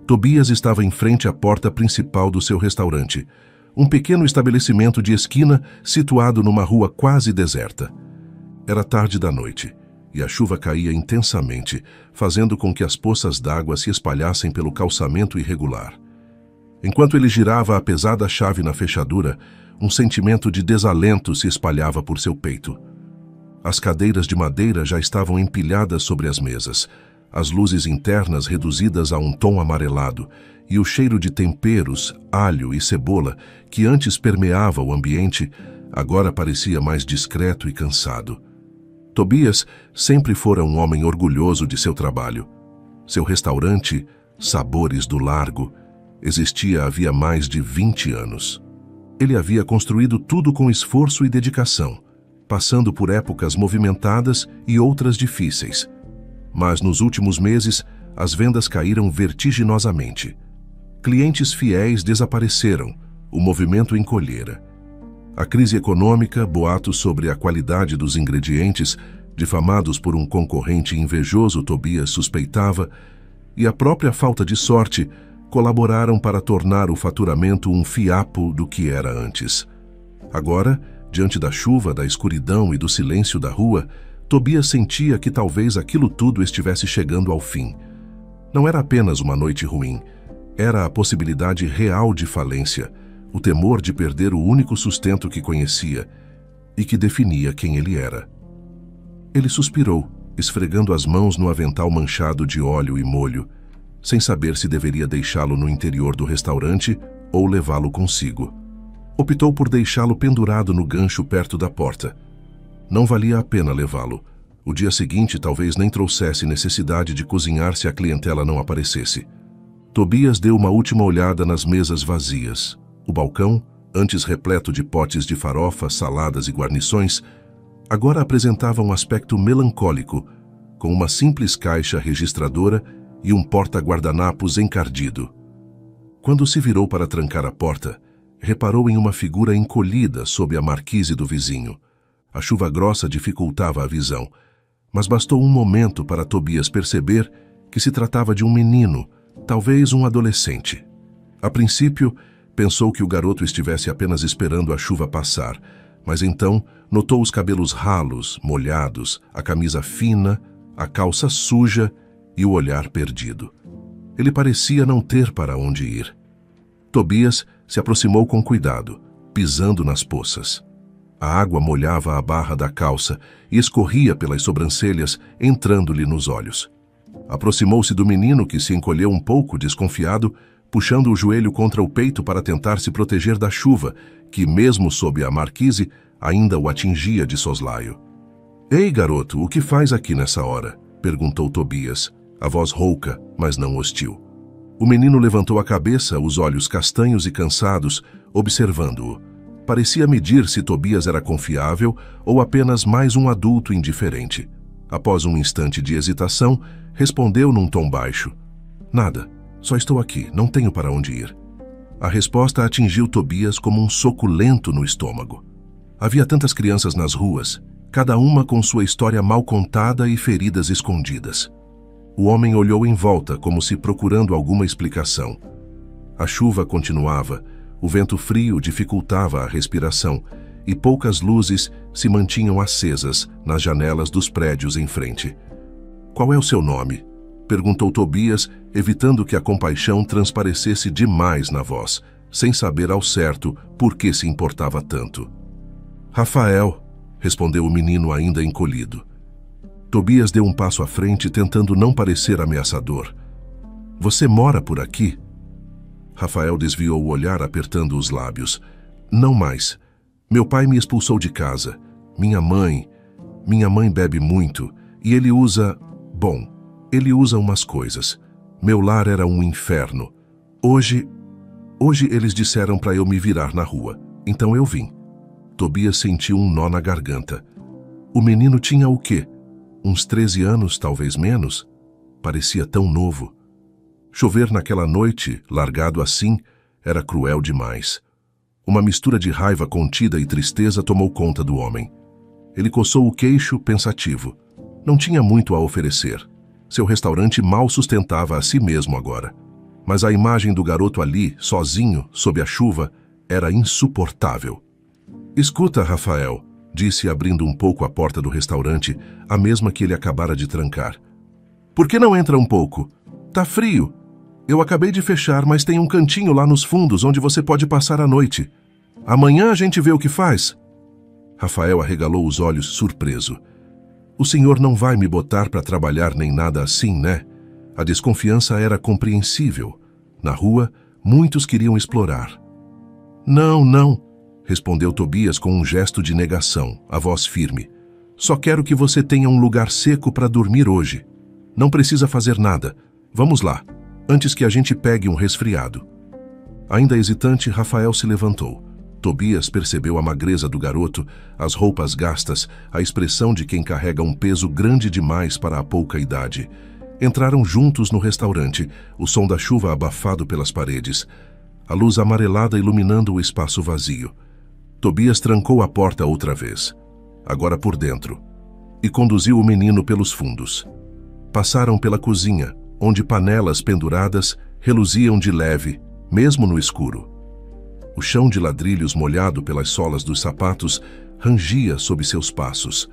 Tobias estava em frente à porta principal do seu restaurante, um pequeno estabelecimento de esquina situado numa rua quase deserta. Era tarde da noite, e a chuva caía intensamente, fazendo com que as poças d'água se espalhassem pelo calçamento irregular. Enquanto ele girava a pesada chave na fechadura, um sentimento de desalento se espalhava por seu peito. As cadeiras de madeira já estavam empilhadas sobre as mesas, as luzes internas reduzidas a um tom amarelado, e o cheiro de temperos, alho e cebola, que antes permeava o ambiente, agora parecia mais discreto e cansado. Tobias sempre fora um homem orgulhoso de seu trabalho. Seu restaurante, Sabores do Largo, existia havia mais de 20 anos. Ele havia construído tudo com esforço e dedicação, passando por épocas movimentadas e outras difíceis. Mas nos últimos meses, as vendas caíram vertiginosamente. Clientes fiéis desapareceram, o movimento encolhera. A crise econômica, boatos sobre a qualidade dos ingredientes, difamados por um concorrente invejoso, Tobias suspeitava, e a própria falta de sorte colaboraram para tornar o faturamento um fiapo do que era antes. Agora, diante da chuva, da escuridão e do silêncio da rua, Tobias sentia que talvez aquilo tudo estivesse chegando ao fim. Não era apenas uma noite ruim, era a possibilidade real de falência, o temor de perder o único sustento que conhecia e que definia quem ele era. Ele suspirou, esfregando as mãos no avental manchado de óleo e molho, sem saber se deveria deixá-lo no interior do restaurante ou levá-lo consigo. Optou por deixá-lo pendurado no gancho perto da porta. Não valia a pena levá-lo. O dia seguinte talvez nem trouxesse necessidade de cozinhar se a clientela não aparecesse. Tobias deu uma última olhada nas mesas vazias. O balcão, antes repleto de potes de farofa, saladas e guarnições, agora apresentava um aspecto melancólico, com uma simples caixa registradora e um porta-guardanapos encardido. Quando se virou para trancar a porta, reparou em uma figura encolhida sob a marquise do vizinho. A chuva grossa dificultava a visão, mas bastou um momento para Tobias perceber que se tratava de um menino, talvez um adolescente. A princípio, pensou que o garoto estivesse apenas esperando a chuva passar, mas então notou os cabelos ralos, molhados, a camisa fina, a calça suja e o olhar perdido. Ele parecia não ter para onde ir. Tobias se aproximou com cuidado, pisando nas poças. A água molhava a barra da calça e escorria pelas sobrancelhas, entrando-lhe nos olhos. Aproximou-se do menino, que se encolheu um pouco, desconfiado, puxando o joelho contra o peito para tentar se proteger da chuva, que, mesmo sob a marquise, ainda o atingia de soslaio. "Ei, garoto, o que faz aqui nessa hora?" perguntou Tobias, a voz rouca, mas não hostil. O menino levantou a cabeça, os olhos castanhos e cansados, observando-o. Parecia medir se Tobias era confiável ou apenas mais um adulto indiferente. Após um instante de hesitação, respondeu num tom baixo: "Nada, só estou aqui, não tenho para onde ir." A resposta atingiu Tobias como um soco lento no estômago. Havia tantas crianças nas ruas, cada uma com sua história mal contada e feridas escondidas. O homem olhou em volta, como se procurando alguma explicação. A chuva continuava, o vento frio dificultava a respiração e poucas luzes se mantinham acesas nas janelas dos prédios em frente. "Qual é o seu nome?" perguntou Tobias, evitando que a compaixão transparecesse demais na voz, sem saber ao certo por que se importava tanto. "Rafael", respondeu o menino ainda encolhido. Tobias deu um passo à frente, tentando não parecer ameaçador. "Você mora por aqui?" Rafael desviou o olhar, apertando os lábios. "Não mais. Meu pai me expulsou de casa. Minha mãe bebe muito e ele usa... Bom, ele usa umas coisas. Meu lar era um inferno. Hoje eles disseram para eu me virar na rua. Então eu vim." Tobias sentiu um nó na garganta. O menino tinha o quê? Uns 13 anos, talvez menos? Parecia tão novo. Chover naquela noite, largado assim, era cruel demais. Uma mistura de raiva contida e tristeza tomou conta do homem. Ele coçou o queixo, pensativo. Não tinha muito a oferecer. Seu restaurante mal sustentava a si mesmo agora. mas a imagem do garoto ali, sozinho, sob a chuva, era insuportável. "Escuta, Rafael", disse abrindo um pouco a porta do restaurante, a mesma que ele acabara de trancar. "Por que não entra um pouco? Tá frio. Eu acabei de fechar, mas tem um cantinho lá nos fundos onde você pode passar a noite. Amanhã a gente vê o que faz." Rafael arregalou os olhos surpreso. "O senhor não vai me botar para trabalhar nem nada assim, né?" A desconfiança era compreensível. Na rua, muitos queriam explorar. "Não, não", respondeu Tobias com um gesto de negação, a voz firme. "Só quero que você tenha um lugar seco para dormir hoje. Não precisa fazer nada. Vamos lá, antes que a gente pegue um resfriado." Ainda hesitante, Rafael se levantou. Tobias percebeu a magreza do garoto, as roupas gastas, a expressão de quem carrega um peso grande demais para a pouca idade. Entraram juntos no restaurante, o som da chuva abafado pelas paredes, a luz amarelada iluminando o espaço vazio. Tobias trancou a porta outra vez, agora por dentro, e conduziu o menino pelos fundos. Passaram pela cozinha, onde panelas penduradas reluziam de leve, mesmo no escuro. O chão de ladrilhos molhado pelas solas dos sapatos rangia sob seus passos.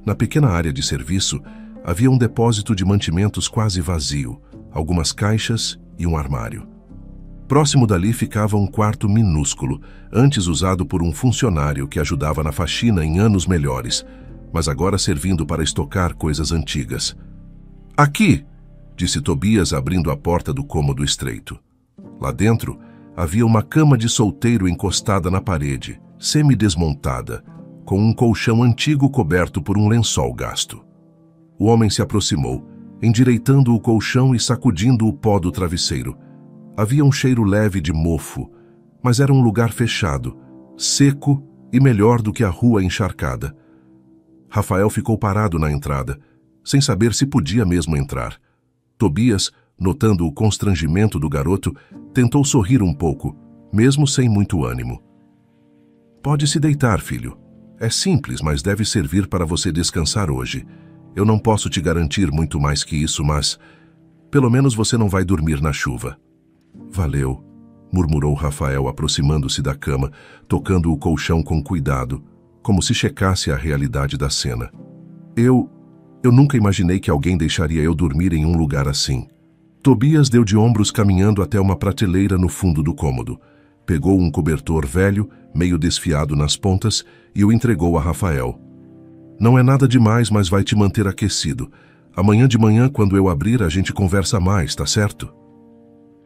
Na pequena área de serviço, havia um depósito de mantimentos quase vazio, algumas caixas e um armário. Próximo dali ficava um quarto minúsculo, antes usado por um funcionário que ajudava na faxina em anos melhores, mas agora servindo para estocar coisas antigas. "Aqui!", disse Tobias abrindo a porta do cômodo estreito. Lá dentro, havia uma cama de solteiro encostada na parede, semi-desmontada, com um colchão antigo coberto por um lençol gasto. O homem se aproximou, endireitando o colchão e sacudindo o pó do travesseiro. Havia um cheiro leve de mofo, mas era um lugar fechado, seco e melhor do que a rua encharcada. Rafael ficou parado na entrada, sem saber se podia mesmo entrar. Tobias, notando o constrangimento do garoto, tentou sorrir um pouco, mesmo sem muito ânimo. "Pode se deitar, filho. É simples, mas deve servir para você descansar hoje. Eu não posso te garantir muito mais que isso, mas pelo menos você não vai dormir na chuva." "Valeu", murmurou Rafael aproximando-se da cama, tocando o colchão com cuidado, como se checasse a realidade da cena. Eu nunca imaginei que alguém deixaria eu dormir em um lugar assim." Tobias deu de ombros caminhando até uma prateleira no fundo do cômodo. Pegou um cobertor velho, meio desfiado nas pontas, e o entregou a Rafael. "Não é nada demais, mas vai te manter aquecido. Amanhã de manhã, quando eu abrir, a gente conversa mais, tá certo?"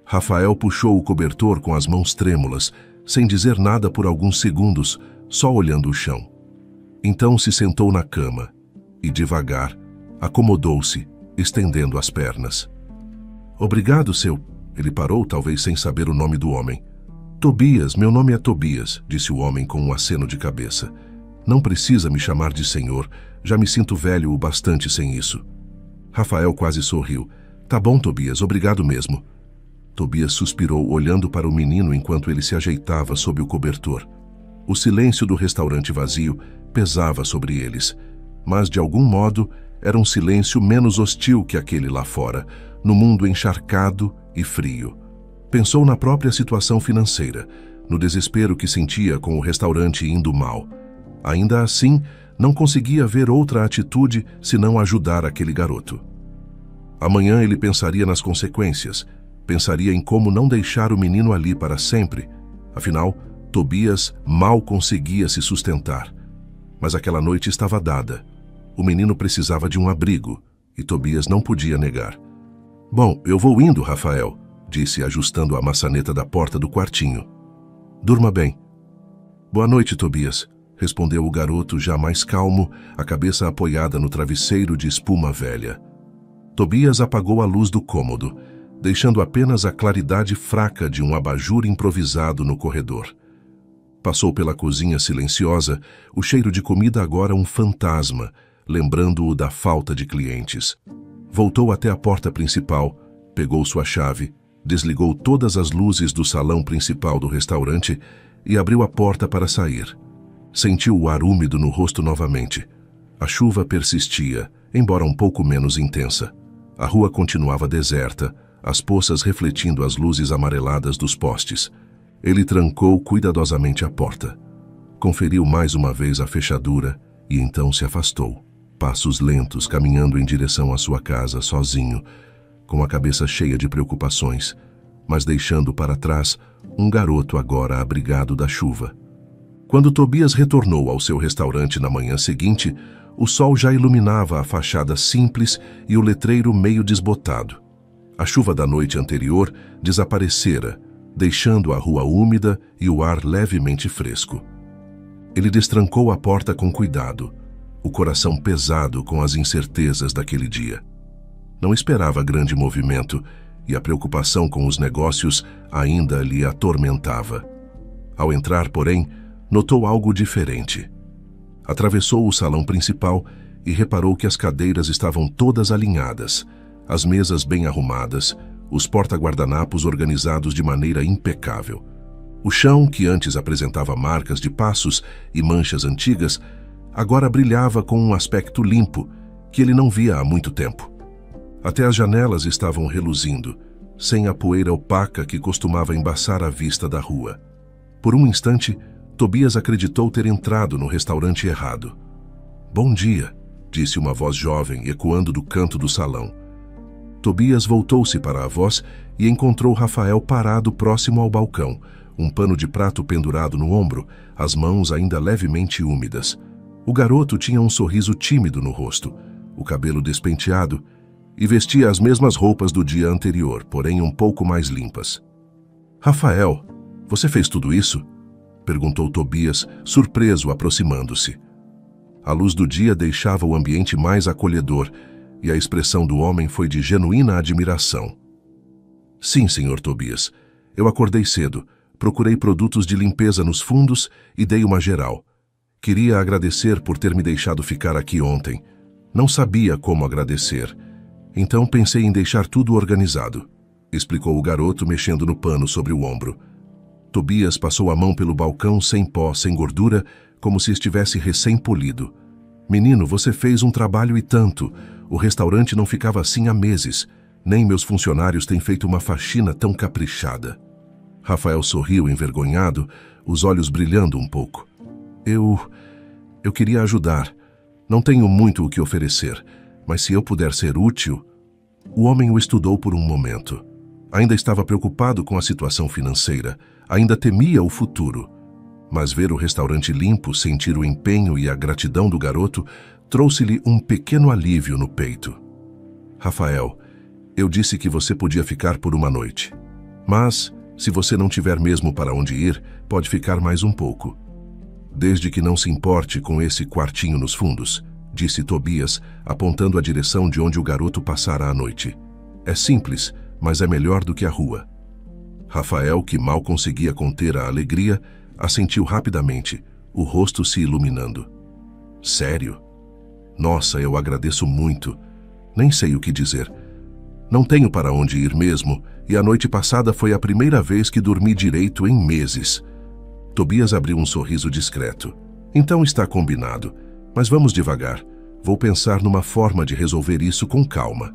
Rafael puxou o cobertor com as mãos trêmulas, sem dizer nada por alguns segundos, só olhando o chão. Então se sentou na cama e, devagar, acomodou-se, estendendo as pernas. "Obrigado, seu..." Ele parou, talvez sem saber o nome do homem. "Tobias, meu nome é Tobias", disse o homem com um aceno de cabeça. "Não precisa me chamar de senhor, já me sinto velho o bastante sem isso." Rafael quase sorriu. "Tá bom, Tobias, obrigado mesmo." Tobias suspirou, olhando para o menino enquanto ele se ajeitava sob o cobertor. O silêncio do restaurante vazio pesava sobre eles, mas, de algum modo, era um silêncio menos hostil que aquele lá fora, no mundo encharcado e frio. Pensou na própria situação financeira, no desespero que sentia com o restaurante indo mal. Ainda assim, não conseguia ver outra atitude senão ajudar aquele garoto. Amanhã ele pensaria nas consequências, pensaria em como não deixar o menino ali para sempre. Afinal, Tobias mal conseguia se sustentar. Mas aquela noite estava dada. O menino precisava de um abrigo, e Tobias não podia negar. "Bom, eu vou indo, Rafael", disse, ajustando a maçaneta da porta do quartinho. "Durma bem." "Boa noite, Tobias", respondeu o garoto já mais calmo, a cabeça apoiada no travesseiro de espuma velha. Tobias apagou a luz do cômodo, deixando apenas a claridade fraca de um abajur improvisado no corredor. Passou pela cozinha silenciosa, o cheiro de comida agora um fantasma, lembrando-o da falta de clientes. Voltou até a porta principal, pegou sua chave, desligou todas as luzes do salão principal do restaurante e abriu a porta para sair. Sentiu o ar úmido no rosto novamente. A chuva persistia, embora um pouco menos intensa. A rua continuava deserta, as poças refletindo as luzes amareladas dos postes. Ele trancou cuidadosamente a porta. Conferiu mais uma vez a fechadura e então se afastou, passos lentos, caminhando em direção à sua casa sozinho, com a cabeça cheia de preocupações, mas deixando para trás um garoto agora abrigado da chuva. Quando Tobias retornou ao seu restaurante na manhã seguinte, o sol já iluminava a fachada simples e o letreiro meio desbotado. A chuva da noite anterior desaparecera, deixando a rua úmida e o ar levemente fresco. Ele destrancou a porta com cuidado, o coração pesado com as incertezas daquele dia. Não esperava grande movimento e a preocupação com os negócios ainda lhe atormentava. Ao entrar, porém, notou algo diferente. Atravessou o salão principal e reparou que as cadeiras estavam todas alinhadas, as mesas bem arrumadas, os porta-guardanapos organizados de maneira impecável. O chão, que antes apresentava marcas de passos e manchas antigas, agora brilhava com um aspecto limpo que ele não via há muito tempo. Até as janelas estavam reluzindo, sem a poeira opaca que costumava embaçar a vista da rua. Por um instante, Tobias acreditou ter entrado no restaurante errado. "Bom dia", disse uma voz jovem ecoando do canto do salão. Tobias voltou-se para a voz e encontrou Rafael parado próximo ao balcão, um pano de prato pendurado no ombro, as mãos ainda levemente úmidas. O garoto tinha um sorriso tímido no rosto, o cabelo despenteado, e vestia as mesmas roupas do dia anterior, porém um pouco mais limpas. "Rafael, você fez tudo isso?", perguntou Tobias, surpreso, aproximando-se. A luz do dia deixava o ambiente mais acolhedor e a expressão do homem foi de genuína admiração. "Sim, senhor Tobias. Eu acordei cedo, procurei produtos de limpeza nos fundos e dei uma geral. Queria agradecer por ter me deixado ficar aqui ontem. Não sabia como agradecer. Então pensei em deixar tudo organizado", explicou o garoto, mexendo no pano sobre o ombro. Tobias passou a mão pelo balcão sem pó, sem gordura, como se estivesse recém-polido. "Menino, você fez um trabalho e tanto. O restaurante não ficava assim há meses. Nem meus funcionários têm feito uma faxina tão caprichada." Rafael sorriu envergonhado, os olhos brilhando um pouco. Eu queria ajudar. Não tenho muito o que oferecer, mas se eu puder ser útil..." O homem o estudou por um momento. Ainda estava preocupado com a situação financeira, ainda temia o futuro. Mas ver o restaurante limpo, sentir o empenho e a gratidão do garoto, trouxe-lhe um pequeno alívio no peito. "Rafael, eu disse que você podia ficar por uma noite. Mas, se você não tiver mesmo para onde ir, pode ficar mais um pouco. Desde que não se importe com esse quartinho nos fundos", disse Tobias, apontando a direção de onde o garoto passara a noite. "É simples, mas é melhor do que a rua." Rafael, que mal conseguia conter a alegria, assentiu rapidamente, o rosto se iluminando. "Sério? Nossa, eu agradeço muito. Nem sei o que dizer. Não tenho para onde ir mesmo, e a noite passada foi a primeira vez que dormi direito em meses." Tobias abriu um sorriso discreto. "Então está combinado, mas vamos devagar. Vou pensar numa forma de resolver isso com calma."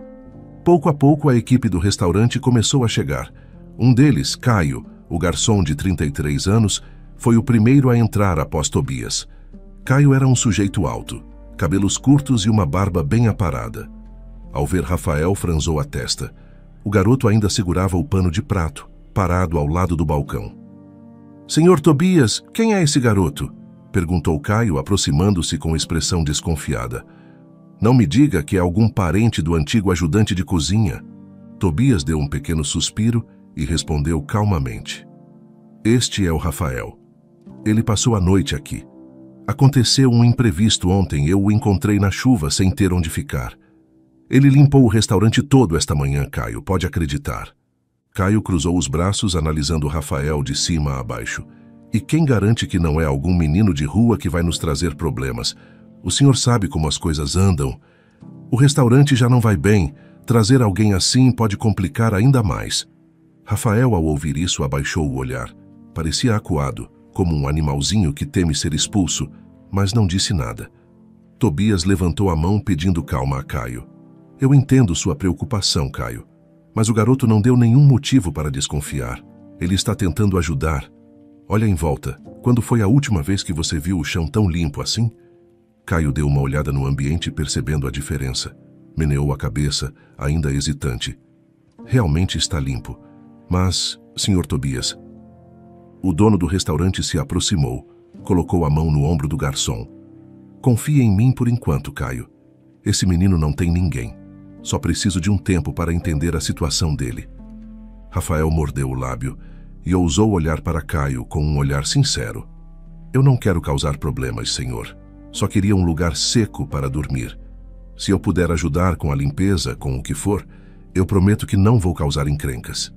Pouco a pouco a equipe do restaurante começou a chegar. Um deles, Caio, o garçom de 33 anos, foi o primeiro a entrar após Tobias. Caio era um sujeito alto, cabelos curtos e uma barba bem aparada. Ao ver Rafael, franzou a testa. O garoto ainda segurava o pano de prato, parado ao lado do balcão. "Senhor Tobias, quem é esse garoto?", perguntou Caio, aproximando-se com expressão desconfiada. "Não me diga que é algum parente do antigo ajudante de cozinha." Tobias deu um pequeno suspiro e respondeu calmamente. "Este é o Rafael. Ele passou a noite aqui. Aconteceu um imprevisto ontem, eu o encontrei na chuva sem ter onde ficar. Ele limpou o restaurante todo esta manhã, Caio, pode acreditar." Caio cruzou os braços, analisando Rafael de cima a baixo. "E quem garante que não é algum menino de rua que vai nos trazer problemas? O senhor sabe como as coisas andam. O restaurante já não vai bem. Trazer alguém assim pode complicar ainda mais." Rafael, ao ouvir isso, abaixou o olhar. Parecia acuado, como um animalzinho que teme ser expulso, mas não disse nada. Tobias levantou a mão pedindo calma a Caio. "Eu entendo sua preocupação, Caio. Mas o garoto não deu nenhum motivo para desconfiar. Ele está tentando ajudar. Olha em volta. Quando foi a última vez que você viu o chão tão limpo assim? Caio deu uma olhada no ambiente percebendo a diferença. Meneou a cabeça, ainda hesitante. Realmente está limpo. Mas, Sr. Tobias... O dono do restaurante se aproximou, colocou a mão no ombro do garçom. Confie em mim por enquanto, Caio. Esse menino não tem ninguém. Só preciso de um tempo para entender a situação dele. Rafael mordeu o lábio e ousou olhar para Caio com um olhar sincero. Eu não quero causar problemas, senhor. Só queria um lugar seco para dormir. Se eu puder ajudar com a limpeza, com o que for, eu prometo que não vou causar encrencas.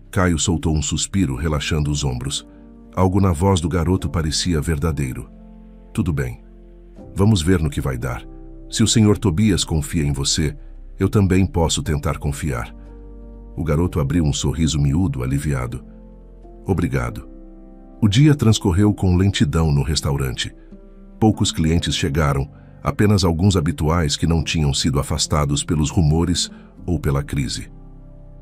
Caio soltou um suspiro, relaxando os ombros. Algo na voz do garoto parecia verdadeiro. Tudo bem. Vamos ver no que vai dar. Se o Sr. Tobias confia em você, eu também posso tentar confiar. O garoto abriu um sorriso miúdo, aliviado. Obrigado. O dia transcorreu com lentidão no restaurante. Poucos clientes chegaram, apenas alguns habituais que não tinham sido afastados pelos rumores ou pela crise.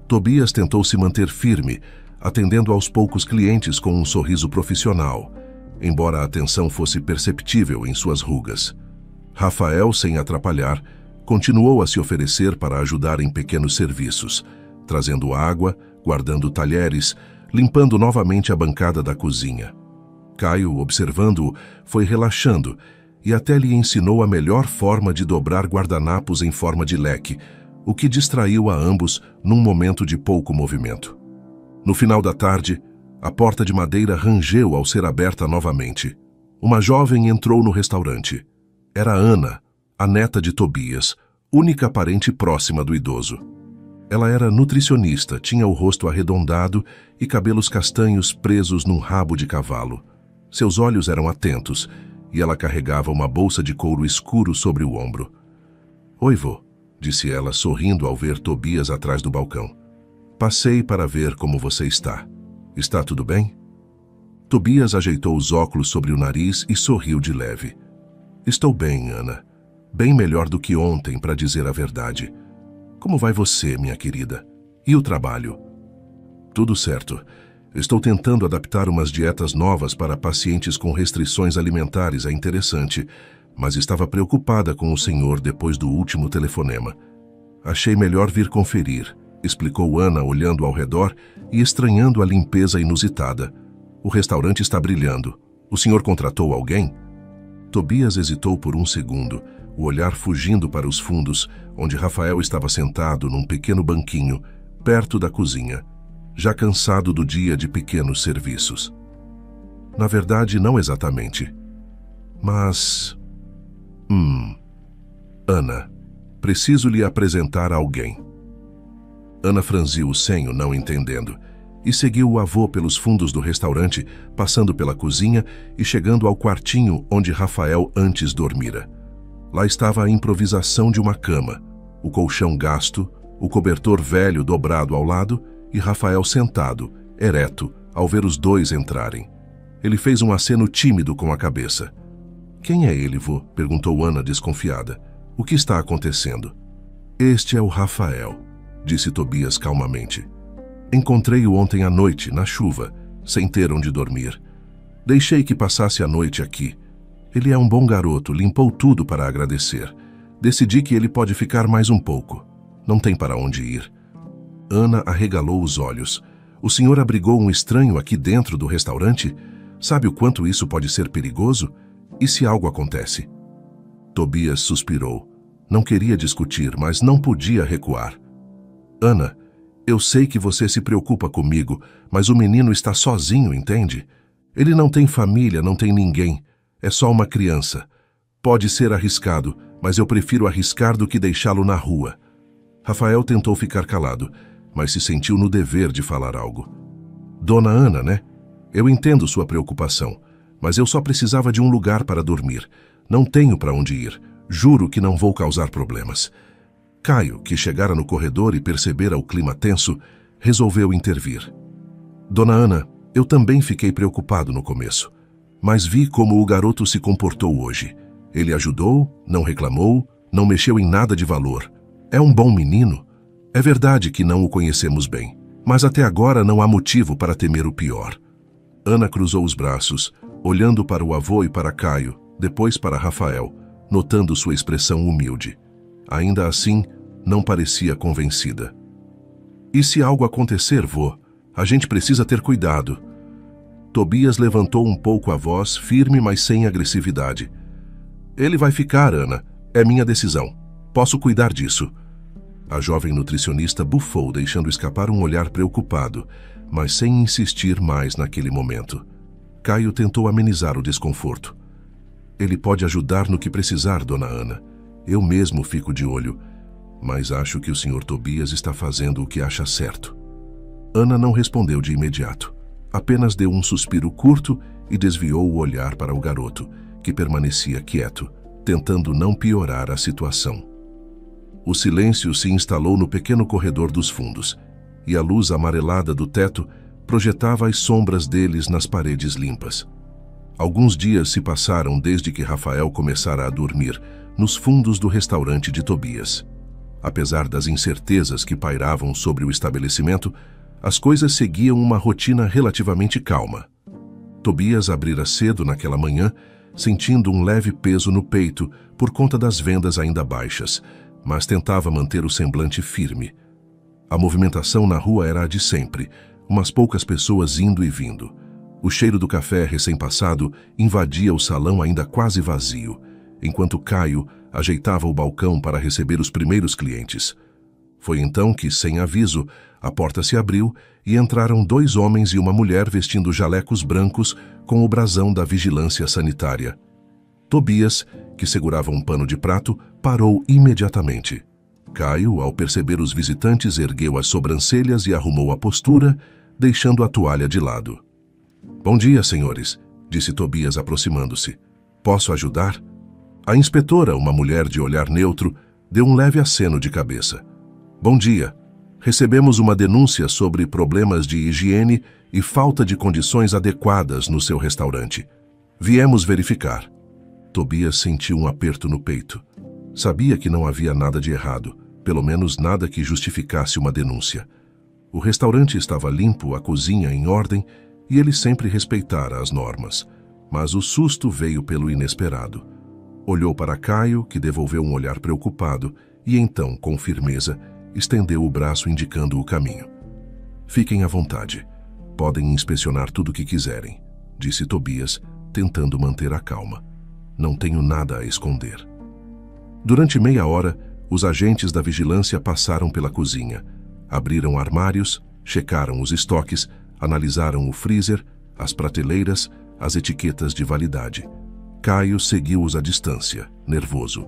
Tobias tentou se manter firme, atendendo aos poucos clientes com um sorriso profissional, embora a atenção fosse perceptível em suas rugas. Rafael, sem atrapalhar, continuou a se oferecer para ajudar em pequenos serviços, trazendo água, guardando talheres, limpando novamente a bancada da cozinha. Caio, observando-o, foi relaxando e até lhe ensinou a melhor forma de dobrar guardanapos em forma de leque, o que distraiu a ambos num momento de pouco movimento. No final da tarde, a porta de madeira rangeu ao ser aberta novamente. Uma jovem entrou no restaurante. Era Ana, a neta de Tobias, única parente próxima do idoso. Ela era nutricionista, tinha o rosto arredondado e cabelos castanhos presos num rabo de cavalo. Seus olhos eram atentos e ela carregava uma bolsa de couro escuro sobre o ombro. "Oi, vô", disse ela, sorrindo ao ver Tobias atrás do balcão. "Passei para ver como você está. Está tudo bem?" Tobias ajeitou os óculos sobre o nariz e sorriu de leve. "Estou bem, Ana. Bem melhor do que ontem, para dizer a verdade. Como vai você, minha querida? E o trabalho?" "Tudo certo. Estou tentando adaptar umas dietas novas para pacientes com restrições alimentares, é interessante, mas estava preocupada com o senhor depois do último telefonema. Achei melhor vir conferir", explicou Ana, olhando ao redor e estranhando a limpeza inusitada. "O restaurante está brilhando. O senhor contratou alguém?" Tobias hesitou por um segundo, o olhar fugindo para os fundos, onde Rafael estava sentado num pequeno banquinho, perto da cozinha, já cansado do dia de pequenos serviços. "Na verdade, não exatamente. Mas... Ana, preciso lhe apresentar a alguém." Ana franziu o senho, não entendendo, e seguiu o avô pelos fundos do restaurante, passando pela cozinha e chegando ao quartinho onde Rafael antes dormira. Lá estava a improvisação de uma cama, o colchão gasto, o cobertor velho dobrado ao lado e Rafael sentado, ereto, ao ver os dois entrarem. Ele fez um aceno tímido com a cabeça. "Quem é ele, vô?" perguntou Ana, desconfiada. "O que está acontecendo?" "Este é o Rafael", disse Tobias calmamente. "Encontrei-o ontem à noite, na chuva, sem ter onde dormir. Deixei que passasse a noite aqui. Ele é um bom garoto, limpou tudo para agradecer. Decidi que ele pode ficar mais um pouco. Não tem para onde ir." Ana arregalou os olhos. "O senhor abrigou um estranho aqui dentro do restaurante? Sabe o quanto isso pode ser perigoso? E se algo acontece?" Tobias suspirou. Não queria discutir, mas não podia recuar. "Ana, eu sei que você se preocupa comigo, mas o menino está sozinho, entende? Ele não tem família, não tem ninguém. É só uma criança. Pode ser arriscado, mas eu prefiro arriscar do que deixá-lo na rua." Rafael tentou ficar calado, mas se sentiu no dever de falar algo. "Dona Ana, né? Eu entendo sua preocupação, mas eu só precisava de um lugar para dormir. Não tenho para onde ir. Juro que não vou causar problemas." Caio, que chegara no corredor e percebera o clima tenso, resolveu intervir. "Dona Ana, eu também fiquei preocupado no começo, mas vi como o garoto se comportou hoje. Ele ajudou, não reclamou, não mexeu em nada de valor. É um bom menino. É verdade que não o conhecemos bem, mas até agora não há motivo para temer o pior. Ana cruzou os braços, olhando para o avô e para Caio, depois para Rafael, notando sua expressão humilde. Ainda assim, não parecia convencida. E se algo acontecer, vô? A gente precisa ter cuidado. Tobias levantou um pouco a voz, firme, mas sem agressividade. Ele vai ficar, Ana. É minha decisão. Posso cuidar disso. A jovem nutricionista bufou, deixando escapar um olhar preocupado, mas sem insistir mais naquele momento. Caio tentou amenizar o desconforto. Ele pode ajudar no que precisar, dona Ana. Eu mesmo fico de olho, mas acho que o Sr. Tobias está fazendo o que acha certo. Ana não respondeu de imediato. Apenas deu um suspiro curto e desviou o olhar para o garoto, que permanecia quieto, tentando não piorar a situação. O silêncio se instalou no pequeno corredor dos fundos, e a luz amarelada do teto projetava as sombras deles nas paredes limpas. Alguns dias se passaram desde que Rafael começara a dormir nos fundos do restaurante de Tobias. Apesar das incertezas que pairavam sobre o estabelecimento, as coisas seguiam uma rotina relativamente calma. Tobias abrira cedo naquela manhã, sentindo um leve peso no peito por conta das vendas ainda baixas, mas tentava manter o semblante firme. A movimentação na rua era a de sempre, umas poucas pessoas indo e vindo. O cheiro do café recém-passado invadia o salão ainda quase vazio, enquanto Caio ajeitava o balcão para receber os primeiros clientes. Foi então que, sem aviso, a porta se abriu e entraram 2 homens e uma mulher vestindo jalecos brancos com o brasão da vigilância sanitária. Tobias, que segurava um pano de prato, parou imediatamente. Caio, ao perceber os visitantes, ergueu as sobrancelhas e arrumou a postura, deixando a toalha de lado. "Bom dia, senhores", disse Tobias aproximando-se. "Posso ajudar?" A inspetora, uma mulher de olhar neutro, deu um leve aceno de cabeça. "Bom dia. Recebemos uma denúncia sobre problemas de higiene e falta de condições adequadas no seu restaurante. Viemos verificar." Tobias sentiu um aperto no peito. Sabia que não havia nada de errado, pelo menos nada que justificasse uma denúncia. O restaurante estava limpo, a cozinha em ordem, e ele sempre respeitara as normas. Mas o susto veio pelo inesperado. Olhou para Caio, que devolveu um olhar preocupado, e então, com firmeza, estendeu o braço indicando o caminho. "Fiquem à vontade. Podem inspecionar tudo o que quiserem", disse Tobias, tentando manter a calma. "Não tenho nada a esconder." Durante meia hora, os agentes da vigilância passaram pela cozinha. Abriram armários, checaram os estoques, analisaram o freezer, as prateleiras, as etiquetas de validade. Caio seguiu-os à distância, nervoso,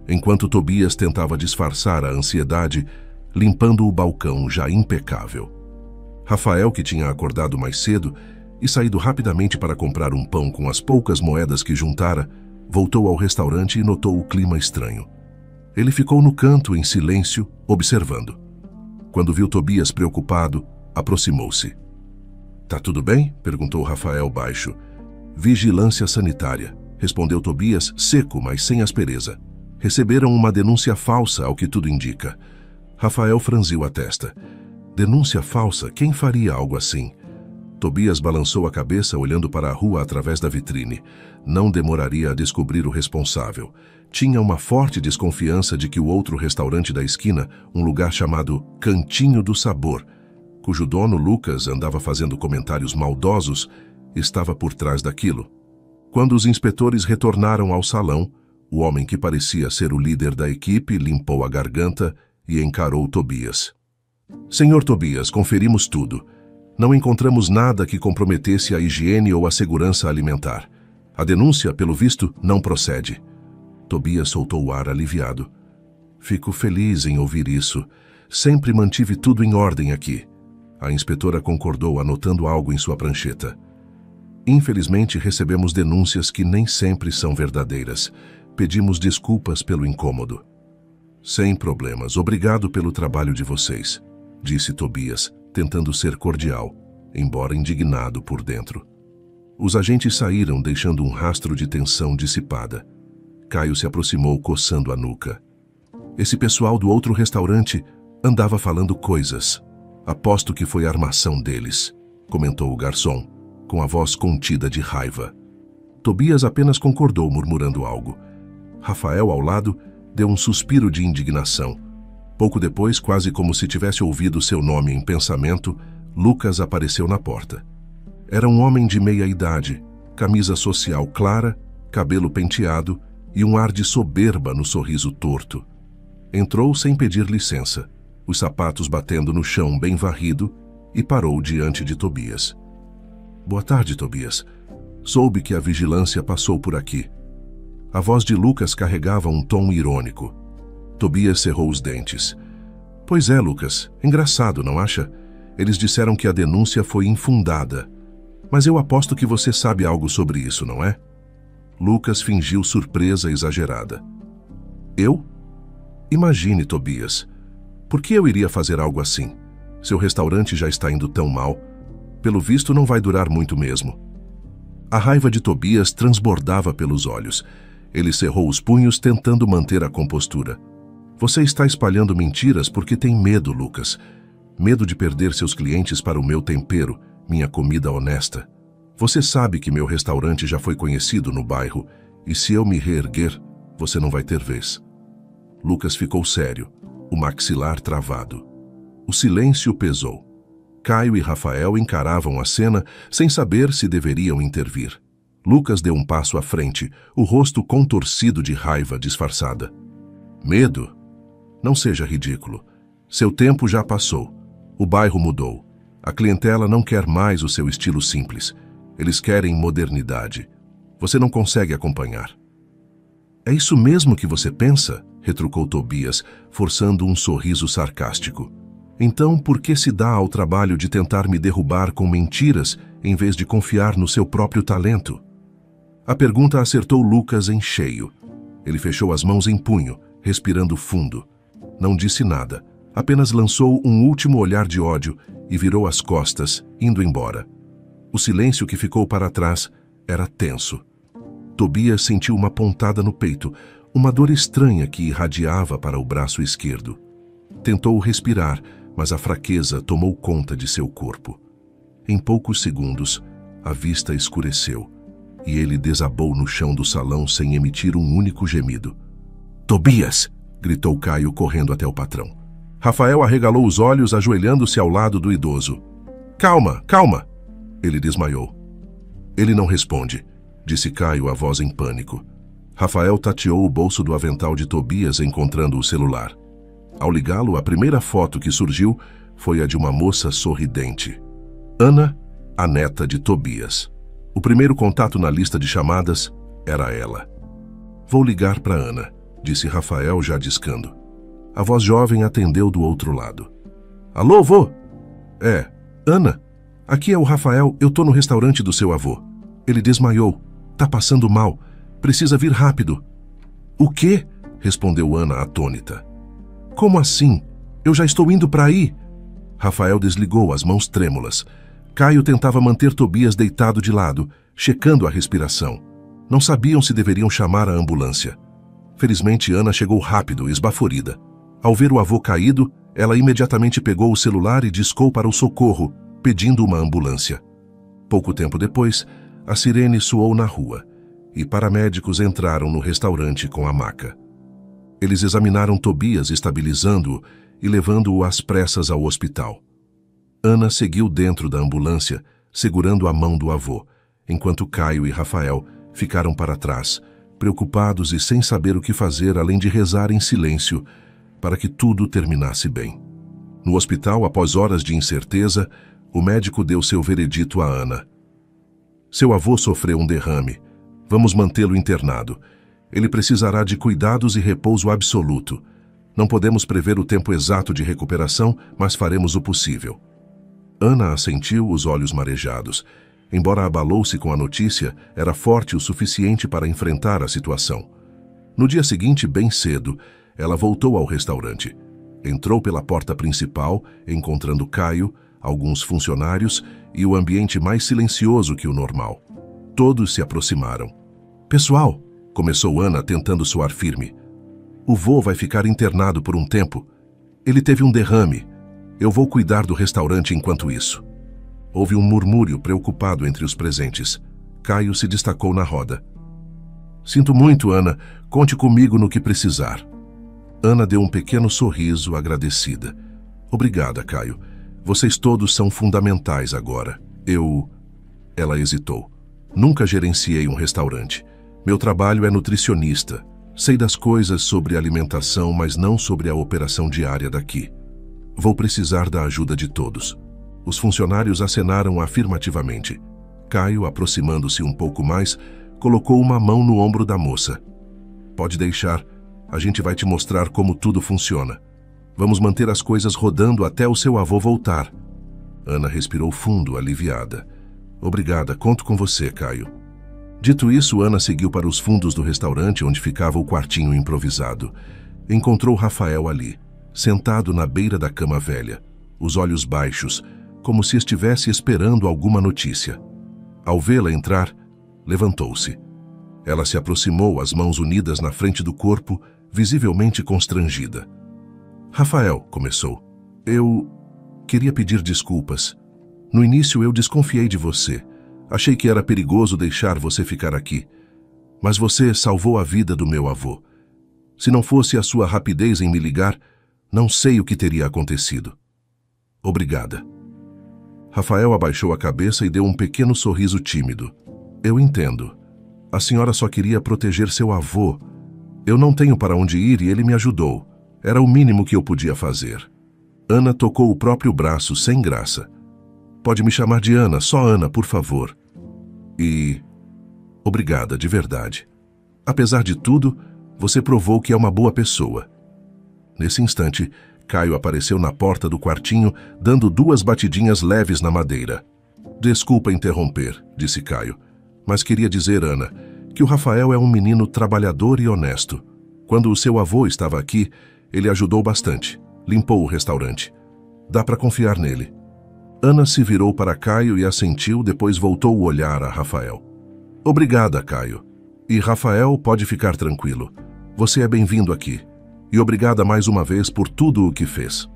enquanto Tobias tentava disfarçar a ansiedade, limpando o balcão já impecável. Rafael, que tinha acordado mais cedo e saído rapidamente para comprar um pão com as poucas moedas que juntara, voltou ao restaurante e notou o clima estranho. Ele ficou no canto, em silêncio, observando. Quando viu Tobias preocupado, aproximou-se. "Tá tudo bem?" perguntou Rafael baixo. "Vigilância sanitária", respondeu Tobias, seco, mas sem aspereza. "Receberam uma denúncia falsa, ao que tudo indica." Rafael franziu a testa. "Denúncia falsa? Quem faria algo assim?" Tobias balançou a cabeça, olhando para a rua através da vitrine. Não demoraria a descobrir o responsável. Tinha uma forte desconfiança de que o outro restaurante da esquina, um lugar chamado Cantinho do Sabor, cujo dono, Lucas, andava fazendo comentários maldosos, estava por trás daquilo. Quando os inspetores retornaram ao salão, o homem que parecia ser o líder da equipe limpou a garganta e encarou Tobias. "Senhor Tobias, conferimos tudo. Não encontramos nada que comprometesse a higiene ou a segurança alimentar. A denúncia, pelo visto, não procede." Tobias soltou o ar aliviado. "Fico feliz em ouvir isso. Sempre mantive tudo em ordem aqui." A inspetora concordou, anotando algo em sua prancheta. "Infelizmente, recebemos denúncias que nem sempre são verdadeiras. Pedimos desculpas pelo incômodo." "Sem problemas. Obrigado pelo trabalho de vocês", disse Tobias, tentando ser cordial, embora indignado por dentro. Os agentes saíram, deixando um rastro de tensão dissipada. Caio se aproximou, coçando a nuca. "Esse pessoal do outro restaurante Andava falando coisas. Aposto que foi a armação deles, comentou o garçom, com a voz contida de raiva. Tobias apenas concordou, murmurando algo. Rafael, ao lado, deu um suspiro de indignação. Pouco depois, quase como se tivesse ouvido seu nome em pensamento, Lucas apareceu na porta. Era um homem de meia idade, camisa social clara, cabelo penteado e um ar de soberba no sorriso torto. Entrou sem pedir licença, os sapatos batendo no chão bem varrido, e parou diante de Tobias. Boa tarde, Tobias. Soube que a vigilância passou por aqui. A voz de Lucas carregava um tom irônico. Tobias cerrou os dentes. Pois é, Lucas. Engraçado, não acha? Eles disseram que a denúncia foi infundada. Mas eu aposto que você sabe algo sobre isso, não é? Lucas fingiu surpresa exagerada. Eu? Imagine, Tobias. Por que eu iria fazer algo assim? Seu restaurante já está indo tão mal. Pelo visto, não vai durar muito mesmo. A raiva de Tobias transbordava pelos olhos. Ele cerrou os punhos, tentando manter a compostura. Você está espalhando mentiras porque tem medo, Lucas. Medo de perder seus clientes para o meu tempero, minha comida honesta. Você sabe que meu restaurante já foi conhecido no bairro, e se eu me reerguer, você não vai ter vez. Lucas ficou sério, o maxilar travado. O silêncio pesou. Caio e Rafael encaravam a cena sem saber se deveriam intervir. Lucas deu um passo à frente, o rosto contorcido de raiva disfarçada. Medo? Não seja ridículo. Seu tempo já passou. O bairro mudou. A clientela não quer mais o seu estilo simples. Eles querem modernidade. Você não consegue acompanhar. É isso mesmo que você pensa? Retrucou Tobias, forçando um sorriso sarcástico. Então, por que se dá ao trabalho de tentar me derrubar com mentiras, em vez de confiar no seu próprio talento? A pergunta acertou Lucas em cheio. Ele fechou as mãos em punho, respirando fundo. Não disse nada, apenas lançou um último olhar de ódio e virou as costas, indo embora. O silêncio que ficou para trás era tenso. Tobias sentiu uma pontada no peito, uma dor estranha que irradiava para o braço esquerdo. Tentou respirar, mas a fraqueza tomou conta de seu corpo. Em poucos segundos, a vista escureceu e ele desabou no chão do salão sem emitir um único gemido. Tobias! Gritou Caio correndo até o patrão. Rafael arregalou os olhos, ajoelhando-se ao lado do idoso. Calma, calma! Ele desmaiou. Ele não responde, disse Caio, a voz em pânico. Rafael tateou o bolso do avental de Tobias, encontrando o celular. Ao ligá-lo, a primeira foto que surgiu foi a de uma moça sorridente. Ana, a neta de Tobias. O primeiro contato na lista de chamadas era ela. Vou ligar para Ana, disse Rafael, já discando. A voz jovem atendeu do outro lado. Alô, vô? É, Ana, aqui é o Rafael, eu tô no restaurante do seu avô. Ele desmaiou, tá passando mal, precisa vir rápido. O quê? Respondeu Ana atônita. Como assim? Eu já estou indo para aí. Rafael desligou, as mãos trêmulas. Caio tentava manter Tobias deitado de lado, checando a respiração. Não sabiam se deveriam chamar a ambulância. Felizmente, Ana chegou rápido, esbaforida. Ao ver o avô caído, ela imediatamente pegou o celular e discou para o socorro, pedindo uma ambulância. Pouco tempo depois, a sirene soou na rua e paramédicos entraram no restaurante com a maca. Eles examinaram Tobias, estabilizando-o e levando-o às pressas ao hospital. Ana seguiu dentro da ambulância, segurando a mão do avô, enquanto Caio e Rafael ficaram para trás, preocupados e sem saber o que fazer além de rezar em silêncio para que tudo terminasse bem. No hospital, após horas de incerteza, o médico deu seu veredito a Ana. Seu avô sofreu um derrame. Vamos mantê-lo internado. Ele precisará de cuidados e repouso absoluto. Não podemos prever o tempo exato de recuperação, mas faremos o possível. Ana assentiu, os olhos marejados. Embora abalou-se com a notícia, era forte o suficiente para enfrentar a situação. No dia seguinte, bem cedo, ela voltou ao restaurante. Entrou pela porta principal, encontrando Caio, alguns funcionários e o ambiente mais silencioso que o normal. Todos se aproximaram. Pessoal, começou Ana tentando soar firme. O vô vai ficar internado por um tempo. Ele teve um derrame. Eu vou cuidar do restaurante enquanto isso. Houve um murmúrio preocupado entre os presentes. Caio se destacou na roda. Sinto muito, Ana. Conte comigo no que precisar. Ana deu um pequeno sorriso, agradecida. Obrigada, Caio. Vocês todos são fundamentais agora. Ela hesitou. Nunca gerenciei um restaurante. Meu trabalho é nutricionista. Sei das coisas sobre alimentação, mas não sobre a operação diária daqui. Vou precisar da ajuda de todos. Os funcionários acenaram afirmativamente. Caio, aproximando-se um pouco mais, colocou uma mão no ombro da moça. Pode deixar. A gente vai te mostrar como tudo funciona. Vamos manter as coisas rodando até o seu avô voltar. Ana respirou fundo, aliviada. Obrigada, conto com você, Caio. Dito isso, Ana seguiu para os fundos do restaurante onde ficava o quartinho improvisado. Encontrou Rafael ali, sentado na beira da cama velha, os olhos baixos, como se estivesse esperando alguma notícia. Ao vê-la entrar, levantou-se. Ela se aproximou, as mãos unidas na frente do corpo, visivelmente constrangida. Rafael, começou. Eu queria pedir desculpas. No início eu desconfiei de você. Achei que era perigoso deixar você ficar aqui. Mas você salvou a vida do meu avô. Se não fosse a sua rapidez em me ligar, não sei o que teria acontecido. Obrigada. Rafael abaixou a cabeça e deu um pequeno sorriso tímido. Eu entendo. A senhora só queria proteger seu avô. Eu não tenho para onde ir e ele me ajudou. Era o mínimo que eu podia fazer. Ana tocou o próprio braço sem graça. Pode me chamar de Ana, só Ana, por favor. Obrigada, de verdade. Apesar de tudo, você provou que é uma boa pessoa. Nesse instante, Caio apareceu na porta do quartinho, dando 2 batidinhas leves na madeira. Desculpa interromper, disse Caio, mas queria dizer, Ana, que o Rafael é um menino trabalhador e honesto. Quando o seu avô estava aqui, ele ajudou bastante. Limpou o restaurante. Dá para confiar nele. Ana se virou para Caio e assentiu, depois voltou o olhar a Rafael. Obrigada, Caio. E Rafael, pode ficar tranquilo. Você é bem-vindo aqui. E obrigada mais uma vez por tudo o que fez.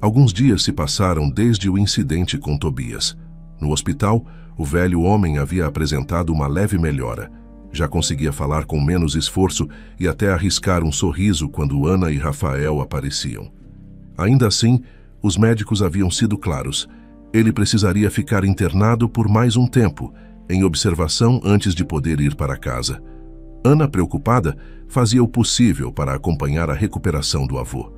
Alguns dias se passaram desde o incidente com Tobias. No hospital, o velho homem havia apresentado uma leve melhora. Já conseguia falar com menos esforço e até arriscar um sorriso quando Ana e Rafael apareciam. Ainda assim, os médicos haviam sido claros. Ele precisaria ficar internado por mais um tempo, em observação antes de poder ir para casa. Ana, preocupada, fazia o possível para acompanhar a recuperação do avô.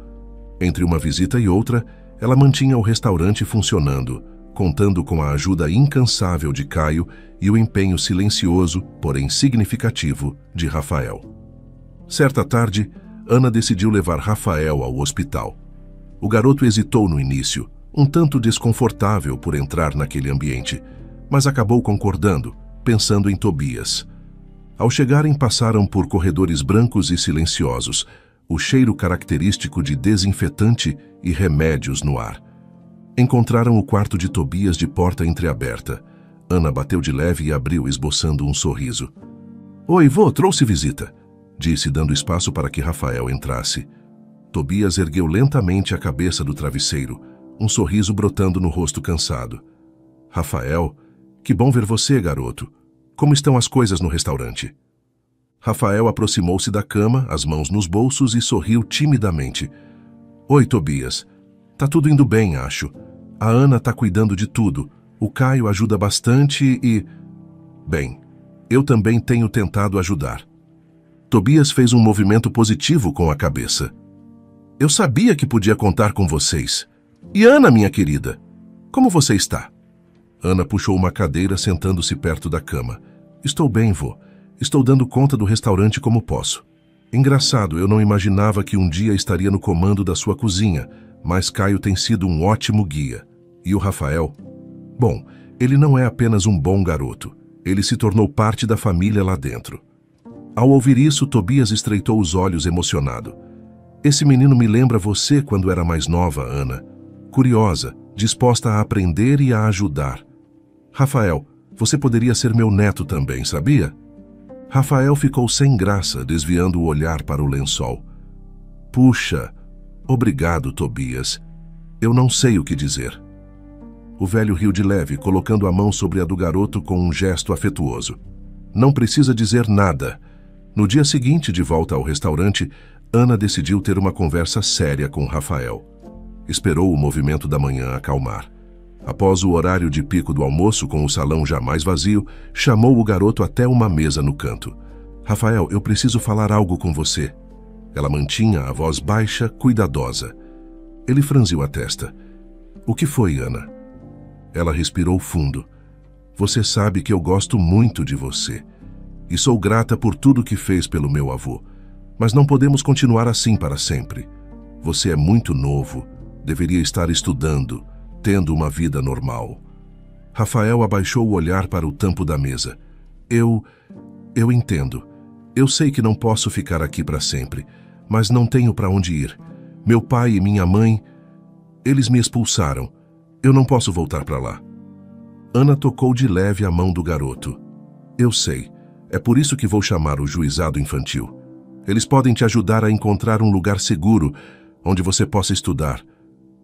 Entre uma visita e outra, ela mantinha o restaurante funcionando, contando com a ajuda incansável de Caio e o empenho silencioso, porém significativo, de Rafael. Certa tarde, Ana decidiu levar Rafael ao hospital. O garoto hesitou no início, um tanto desconfortável por entrar naquele ambiente, mas acabou concordando, pensando em Tobias. Ao chegarem, passaram por corredores brancos e silenciosos, o cheiro característico de desinfetante e remédios no ar. Encontraram o quarto de Tobias de porta entreaberta. Ana bateu de leve e abriu, esboçando um sorriso. Oi, vô, trouxe visita, disse, dando espaço para que Rafael entrasse. Tobias ergueu lentamente a cabeça do travesseiro, um sorriso brotando no rosto cansado. Rafael, que bom ver você, garoto. Como estão as coisas no restaurante? Rafael aproximou-se da cama, as mãos nos bolsos, e sorriu timidamente. Oi, Tobias. Tá tudo indo bem, acho. A Ana tá cuidando de tudo. O Caio ajuda bastante e... Bem, eu também tenho tentado ajudar. Tobias fez um movimento positivo com a cabeça. Eu sabia que podia contar com vocês. E Ana, minha querida, como você está? Ana puxou uma cadeira, sentando-se perto da cama. Estou bem, vô. Estou dando conta do restaurante como posso. Engraçado, eu não imaginava que um dia estaria no comando da sua cozinha, mas Caio tem sido um ótimo guia. E o Rafael? Bom, ele não é apenas um bom garoto. Ele se tornou parte da família lá dentro. Ao ouvir isso, Tobias estreitou os olhos emocionado. Esse menino me lembra você quando era mais nova, Ana. Curiosa, disposta a aprender e a ajudar. Rafael, você poderia ser meu neto também, sabia? Rafael ficou sem graça, desviando o olhar para o lençol. Puxa, Obrigado, Tobias. Eu não sei o que dizer. O velho riu de leve, colocando a mão sobre a do garoto com um gesto afetuoso. Não precisa dizer nada. No dia seguinte, de volta ao restaurante, Ana decidiu ter uma conversa séria com Rafael. Esperou o movimento da manhã acalmar. Após o horário de pico do almoço, com o salão já mais vazio, chamou o garoto até uma mesa no canto. Rafael, eu preciso falar algo com você. Ela mantinha a voz baixa, cuidadosa. Ele franziu a testa. O que foi, Ana? Ela respirou fundo. Você sabe que eu gosto muito de você. E sou grata por tudo que fez pelo meu avô. Mas não podemos continuar assim para sempre. Você é muito novo. Deveria estar estudando, tendo uma vida normal. Rafael abaixou o olhar para o tampo da mesa. Eu entendo. Eu sei que não posso ficar aqui para sempre, mas não tenho para onde ir. Meu pai e minha mãe, eles me expulsaram. Eu não posso voltar para lá. Ana tocou de leve a mão do garoto. Eu sei. É por isso que vou chamar o juizado infantil. Eles podem te ajudar a encontrar um lugar seguro, onde você possa estudar.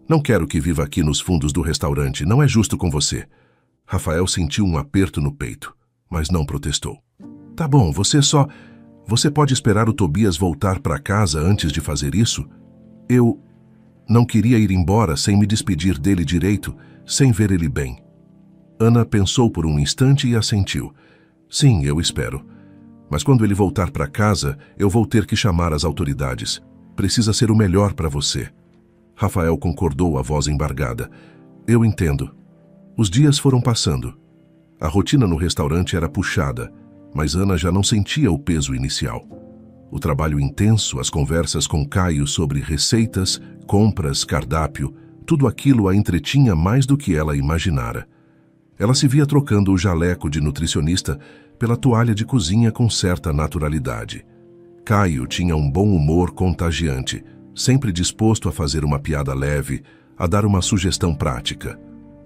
Não quero que viva aqui nos fundos do restaurante. Não é justo com você. Rafael sentiu um aperto no peito, mas não protestou. Tá bom, Você pode esperar o Tobias voltar para casa antes de fazer isso? Eu não queria ir embora sem me despedir dele direito, sem ver ele bem. Ana pensou por um instante e assentiu. Sim, eu espero. Mas quando ele voltar para casa, eu vou ter que chamar as autoridades. Precisa ser o melhor para você. Rafael concordou, a voz embargada. Eu entendo. Os dias foram passando. A rotina no restaurante era puxada, mas Ana já não sentia o peso inicial. O trabalho intenso, as conversas com Caio sobre receitas, compras, cardápio, tudo aquilo a entretinha mais do que ela imaginara. Ela se via trocando o jaleco de nutricionista pela toalha de cozinha com certa naturalidade. Caio tinha um bom humor contagiante, sempre disposto a fazer uma piada leve, a dar uma sugestão prática.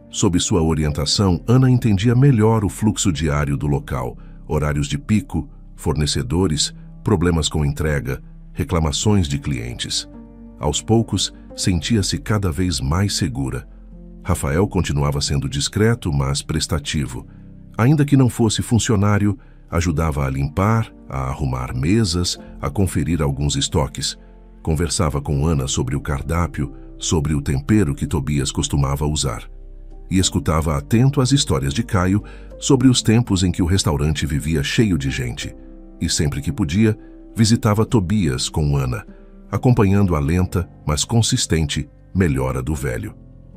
Sob sua orientação, Ana entendia melhor o fluxo diário do local, horários de pico, fornecedores, problemas com entrega, reclamações de clientes. Aos poucos, sentia-se cada vez mais segura. Rafael continuava sendo discreto, mas prestativo. Ainda que não fosse funcionário, ajudava a limpar, a arrumar mesas, a conferir alguns estoques. Conversava com Ana sobre o cardápio, sobre o tempero que Tobias costumava usar. E escutava atento as histórias de Caio sobre os tempos em que o restaurante vivia cheio de gente. E sempre que podia, visitava Tobias com Ana, acompanhando a lenta, mas consistente, melhora do velho.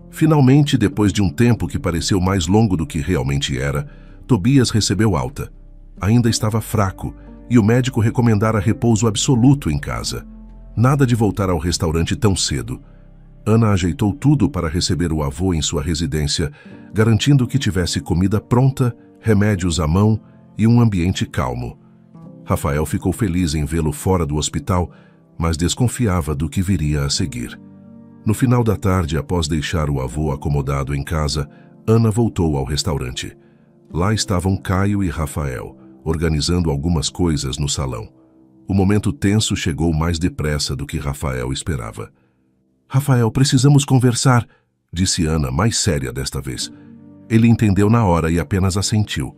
Finalmente, depois de um tempo que pareceu mais longo do que realmente era, Tobias recebeu alta. Ainda estava fraco, e o médico recomendara repouso absoluto em casa. Nada de voltar ao restaurante tão cedo. Ana ajeitou tudo para receber o avô em sua residência, garantindo que tivesse comida pronta, remédios à mão e um ambiente calmo. Rafael ficou feliz em vê-lo fora do hospital, mas desconfiava do que viria a seguir. No final da tarde, após deixar o avô acomodado em casa, Ana voltou ao restaurante. Lá estavam Caio e Rafael, organizando algumas coisas no salão. O momento tenso chegou mais depressa do que Rafael esperava. Rafael, precisamos conversar, disse Ana, mais séria desta vez. Ele entendeu na hora e apenas assentiu.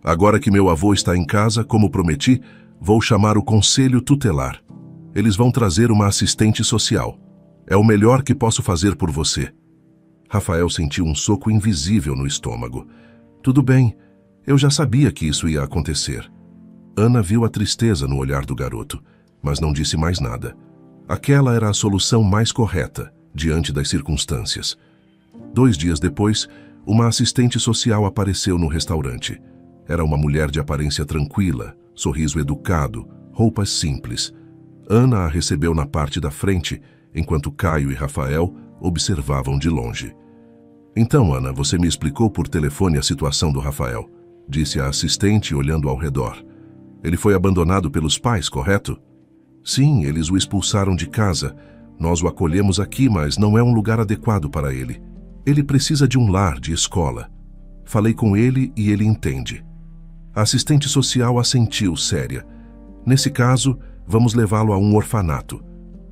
Agora que meu avô está em casa, como prometi, vou chamar o conselho tutelar. Eles vão trazer uma assistente social. É o melhor que posso fazer por você. Rafael sentiu um soco invisível no estômago. Tudo bem, eu já sabia que isso ia acontecer. Ana viu a tristeza no olhar do garoto, mas não disse mais nada. Aquela era a solução mais correta, diante das circunstâncias. 2 dias depois, uma assistente social apareceu no restaurante. Era uma mulher de aparência tranquila, sorriso educado, roupas simples. Ana a recebeu na parte da frente, enquanto Caio e Rafael observavam de longe. Então, Ana, você me explicou por telefone a situação do Rafael, disse a assistente olhando ao redor. Ele foi abandonado pelos pais, correto? Sim, eles o expulsaram de casa. Nós o acolhemos aqui, mas não é um lugar adequado para ele. Ele precisa de um lar, de escola. Falei com ele e ele entende. A assistente social assentiu, séria. Nesse caso, vamos levá-lo a um orfanato.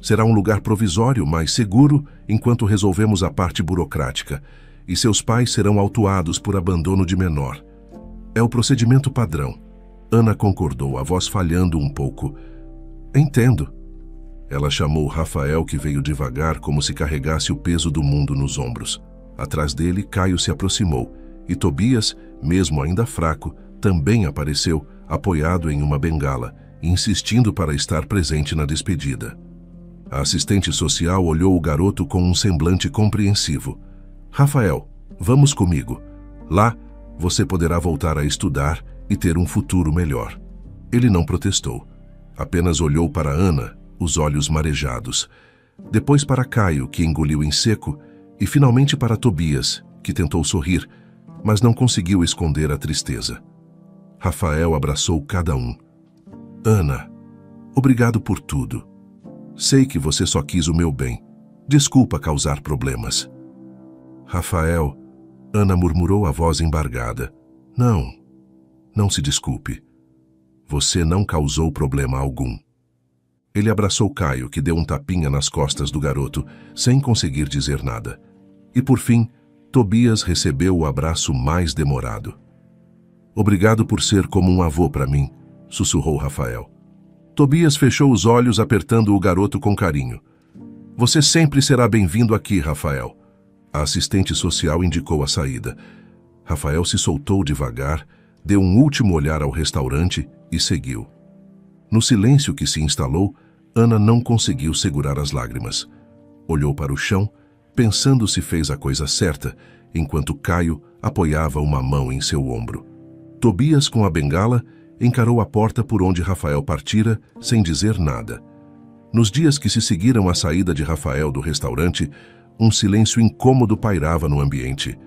Será um lugar provisório, mas seguro, enquanto resolvemos a parte burocrática, e seus pais serão autuados por abandono de menor. É o procedimento padrão. Ana concordou, a voz falhando um pouco. Entendo. Ela chamou Rafael, que veio devagar, como se carregasse o peso do mundo nos ombros. Atrás dele, Caio se aproximou, e Tobias, mesmo ainda fraco, também apareceu, apoiado em uma bengala, insistindo para estar presente na despedida. A assistente social olhou o garoto com um semblante compreensivo. Rafael, vamos comigo. Lá, você poderá voltar a estudar e ter um futuro melhor. Ele não protestou. Apenas olhou para Ana, os olhos marejados. Depois para Caio, que engoliu em seco, e finalmente para Tobias, que tentou sorrir, mas não conseguiu esconder a tristeza. Rafael abraçou cada um. Ana, obrigado por tudo. Sei que você só quis o meu bem. Desculpa causar problemas. Rafael, Ana murmurou a voz embargada. Não se desculpe. Você não causou problema algum. Ele abraçou Caio, que deu um tapinha nas costas do garoto, sem conseguir dizer nada. E por fim, Tobias recebeu o abraço mais demorado. Obrigado por ser como um avô para mim, sussurrou Rafael. Tobias fechou os olhos, apertando o garoto com carinho. Você sempre será bem-vindo aqui, Rafael. A assistente social indicou a saída. Rafael se soltou devagar, deu um último olhar ao restaurante e seguiu. No silêncio que se instalou, Ana não conseguiu segurar as lágrimas. Olhou para o chão, pensando se fez a coisa certa, enquanto Caio apoiava uma mão em seu ombro. Tobias, com a bengala, encarou a porta por onde Rafael partira, sem dizer nada. Nos dias que se seguiram à saída de Rafael do restaurante, um silêncio incômodo pairava no ambiente.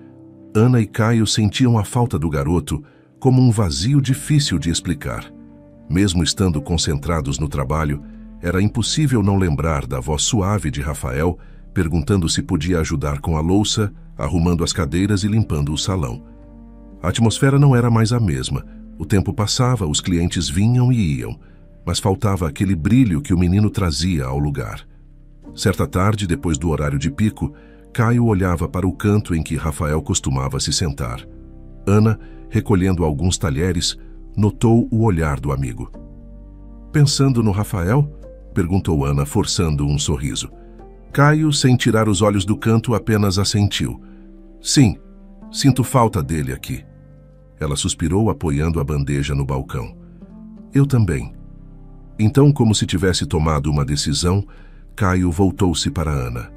Ana e Caio sentiam a falta do garoto como um vazio difícil de explicar. Mesmo estando concentrados no trabalho, era impossível não lembrar da voz suave de Rafael, perguntando se podia ajudar com a louça, arrumando as cadeiras e limpando o salão. A atmosfera não era mais a mesma. O tempo passava, os clientes vinham e iam, mas faltava aquele brilho que o menino trazia ao lugar. Certa tarde, depois do horário de pico, Caio olhava para o canto em que Rafael costumava se sentar. Ana, recolhendo alguns talheres, notou o olhar do amigo. Pensando no Rafael? Perguntou Ana, forçando um sorriso. Caio, sem tirar os olhos do canto, apenas assentiu. Sim, sinto falta dele aqui. Ela suspirou, apoiando a bandeja no balcão. Eu também. Então, como se tivesse tomado uma decisão, Caio voltou-se para Ana.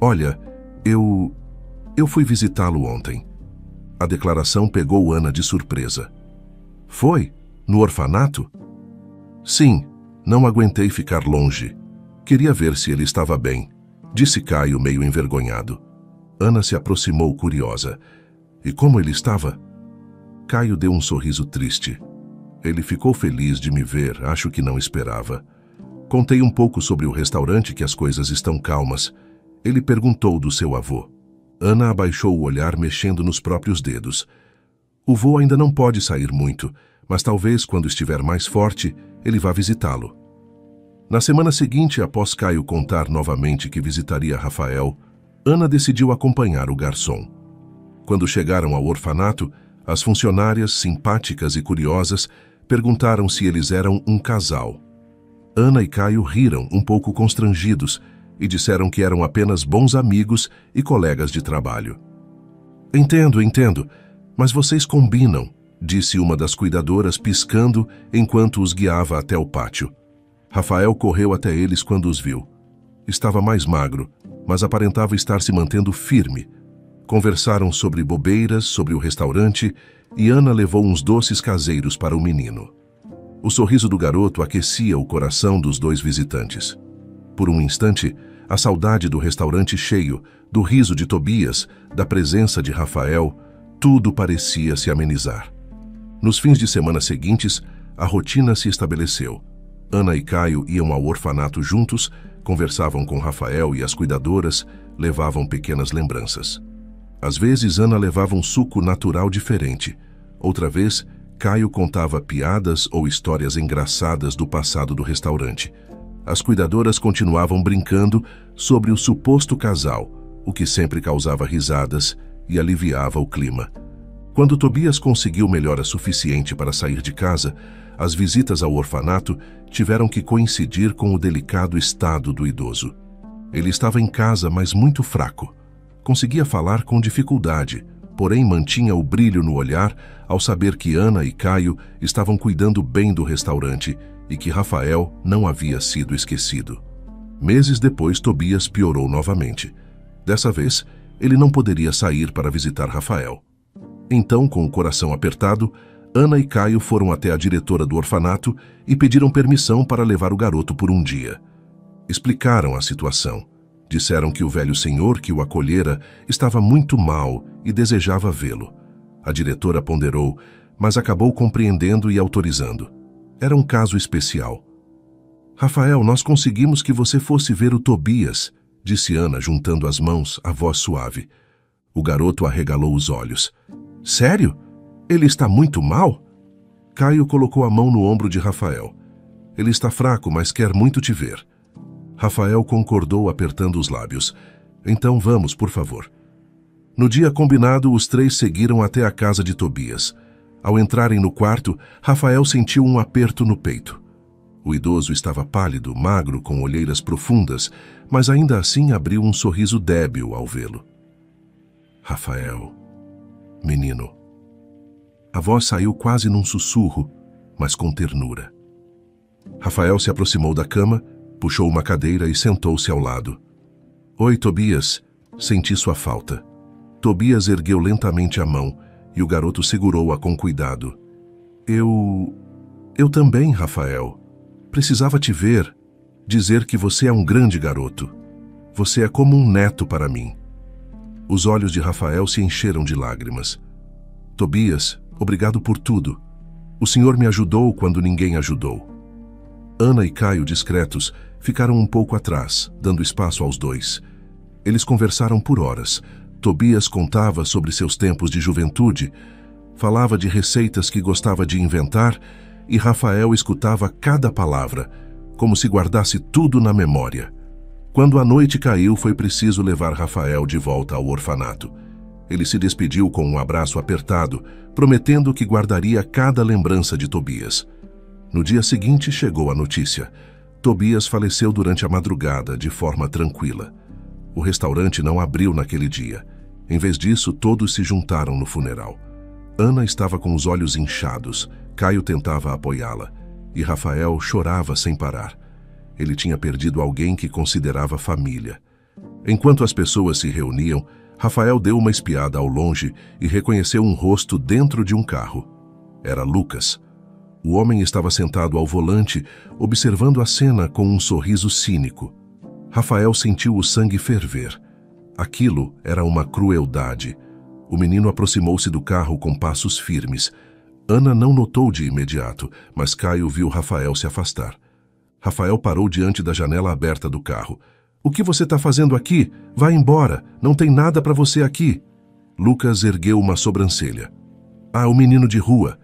Olha, eu fui visitá-lo ontem. A declaração pegou Ana de surpresa. Foi? No orfanato? Sim, não aguentei ficar longe. Queria ver se ele estava bem, disse Caio meio envergonhado. Ana se aproximou curiosa. E como ele estava? Caio deu um sorriso triste. Ele ficou feliz de me ver, acho que não esperava. Contei um pouco sobre o restaurante, que as coisas estão calmas. Ele perguntou do seu avô. Ana abaixou o olhar, mexendo nos próprios dedos. O vô ainda não pode sair muito, mas talvez, quando estiver mais forte, ele vá visitá-lo. Na semana seguinte, após Caio contar novamente que visitaria Rafael, Ana decidiu acompanhar o garçom. Quando chegaram ao orfanato, as funcionárias, simpáticas e curiosas, perguntaram se eles eram um casal. Ana e Caio riram, um pouco constrangidos, e disseram que eram apenas bons amigos e colegas de trabalho. Entendo, mas vocês combinam, disse uma das cuidadoras, piscando enquanto os guiava até o pátio. Rafael correu até eles quando os viu. Estava mais magro, mas aparentava estar se mantendo firme. Conversaram sobre bobeiras, sobre o restaurante, e Ana levou uns doces caseiros para o menino. O sorriso do garoto aquecia o coração dos dois visitantes. Por um instante, a saudade do restaurante cheio, do riso de Tobias, da presença de Rafael, tudo parecia se amenizar. Nos fins de semana seguintes, a rotina se estabeleceu. Ana e Caio iam ao orfanato juntos, conversavam com Rafael e as cuidadoras, levavam pequenas lembranças. Às vezes, Ana levava um suco natural diferente. Outra vez, Caio contava piadas ou histórias engraçadas do passado do restaurante. As cuidadoras continuavam brincando sobre o suposto casal, o que sempre causava risadas e aliviava o clima. Quando Tobias conseguiu melhora suficiente para sair de casa, as visitas ao orfanato tiveram que coincidir com o delicado estado do idoso. Ele estava em casa, mas muito fraco. Conseguia falar com dificuldade, porém mantinha o brilho no olhar ao saber que Ana e Caio estavam cuidando bem do restaurante e que Rafael não havia sido esquecido. Meses depois, Tobias piorou novamente. Dessa vez, ele não poderia sair para visitar Rafael. Então, com o coração apertado, Ana e Caio foram até a diretora do orfanato e pediram permissão para levar o garoto por um dia. Explicaram a situação. Disseram que o velho senhor que o acolhera estava muito mal e desejava vê-lo. A diretora ponderou, mas acabou compreendendo e autorizando. Era um caso especial. Rafael, nós conseguimos que você fosse ver o Tobias, disse Ana, juntando as mãos, a voz suave. O garoto arregalou os olhos. Sério? Ele está muito mal? Caio colocou a mão no ombro de Rafael. Ele está fraco, mas quer muito te ver. Rafael concordou, apertando os lábios. Então vamos, por favor. No dia combinado, os três seguiram até a casa de Tobias. Ao entrarem no quarto, Rafael sentiu um aperto no peito. O idoso estava pálido, magro, com olheiras profundas, mas ainda assim abriu um sorriso débil ao vê-lo. Rafael, menino. A voz saiu quase num sussurro, mas com ternura. Rafael se aproximou da cama, puxou uma cadeira e sentou-se ao lado. Oi, Tobias. Senti sua falta. Tobias ergueu lentamente a mão e o garoto segurou-a com cuidado. Eu também, Rafael. Precisava te ver, dizer que você é um grande garoto. Você é como um neto para mim. Os olhos de Rafael se encheram de lágrimas. Tobias, obrigado por tudo. O senhor me ajudou quando ninguém ajudou. Ana e Caio, discretos, ficaram um pouco atrás, dando espaço aos dois. Eles conversaram por horas. Tobias contava sobre seus tempos de juventude, falava de receitas que gostava de inventar e Rafael escutava cada palavra, como se guardasse tudo na memória. Quando a noite caiu, foi preciso levar Rafael de volta ao orfanato. Ele se despediu com um abraço apertado, prometendo que guardaria cada lembrança de Tobias. No dia seguinte chegou a notícia. Tobias faleceu durante a madrugada, de forma tranquila. O restaurante não abriu naquele dia. Em vez disso, todos se juntaram no funeral. Ana estava com os olhos inchados, Caio tentava apoiá-la, e Rafael chorava sem parar. Ele tinha perdido alguém que considerava família. Enquanto as pessoas se reuniam, Rafael deu uma espiada ao longe e reconheceu um rosto dentro de um carro. Era Lucas. O homem estava sentado ao volante, observando a cena com um sorriso cínico. Rafael sentiu o sangue ferver. Aquilo era uma crueldade. O menino aproximou-se do carro com passos firmes. Ana não notou de imediato, mas Caio viu Rafael se afastar. Rafael parou diante da janela aberta do carro. O que você está fazendo aqui? Vá embora, não tem nada para você aqui. Lucas ergueu uma sobrancelha. Ah, o menino de rua.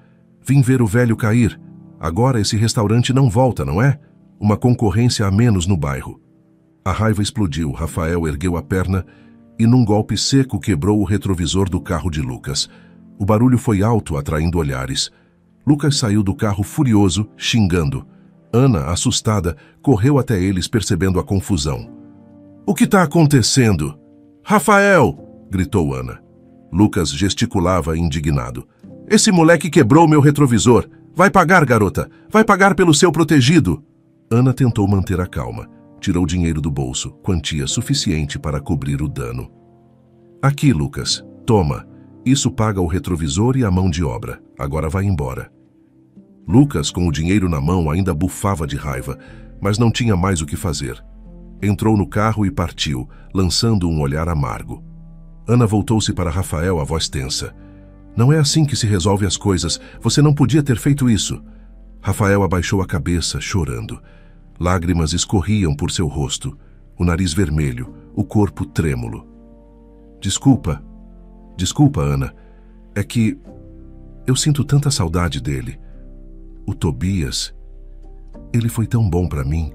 Vim ver o velho cair. Agora esse restaurante não volta, não é? Uma concorrência a menos no bairro. A raiva explodiu, Rafael ergueu a perna e num golpe seco quebrou o retrovisor do carro de Lucas. O barulho foi alto, atraindo olhares. Lucas saiu do carro furioso, xingando. Ana, assustada, correu até eles percebendo a confusão. O que está acontecendo? Rafael! Gritou Ana. Lucas gesticulava indignado. Esse moleque quebrou meu retrovisor. Vai pagar, garota. Vai pagar pelo seu protegido. Ana tentou manter a calma. Tirou dinheiro do bolso, quantia suficiente para cobrir o dano. Aqui, Lucas. Toma. Isso paga o retrovisor e a mão de obra. Agora vai embora. Lucas, com o dinheiro na mão, ainda bufava de raiva, mas não tinha mais o que fazer. Entrou no carro e partiu, lançando um olhar amargo. Ana voltou-se para Rafael, a voz tensa. Não é assim que se resolve as coisas. Você não podia ter feito isso. Rafael abaixou a cabeça, chorando. Lágrimas escorriam por seu rosto, o nariz vermelho, o corpo trêmulo. Desculpa, Ana. É que eu sinto tanta saudade dele. O Tobias, ele foi tão bom para mim.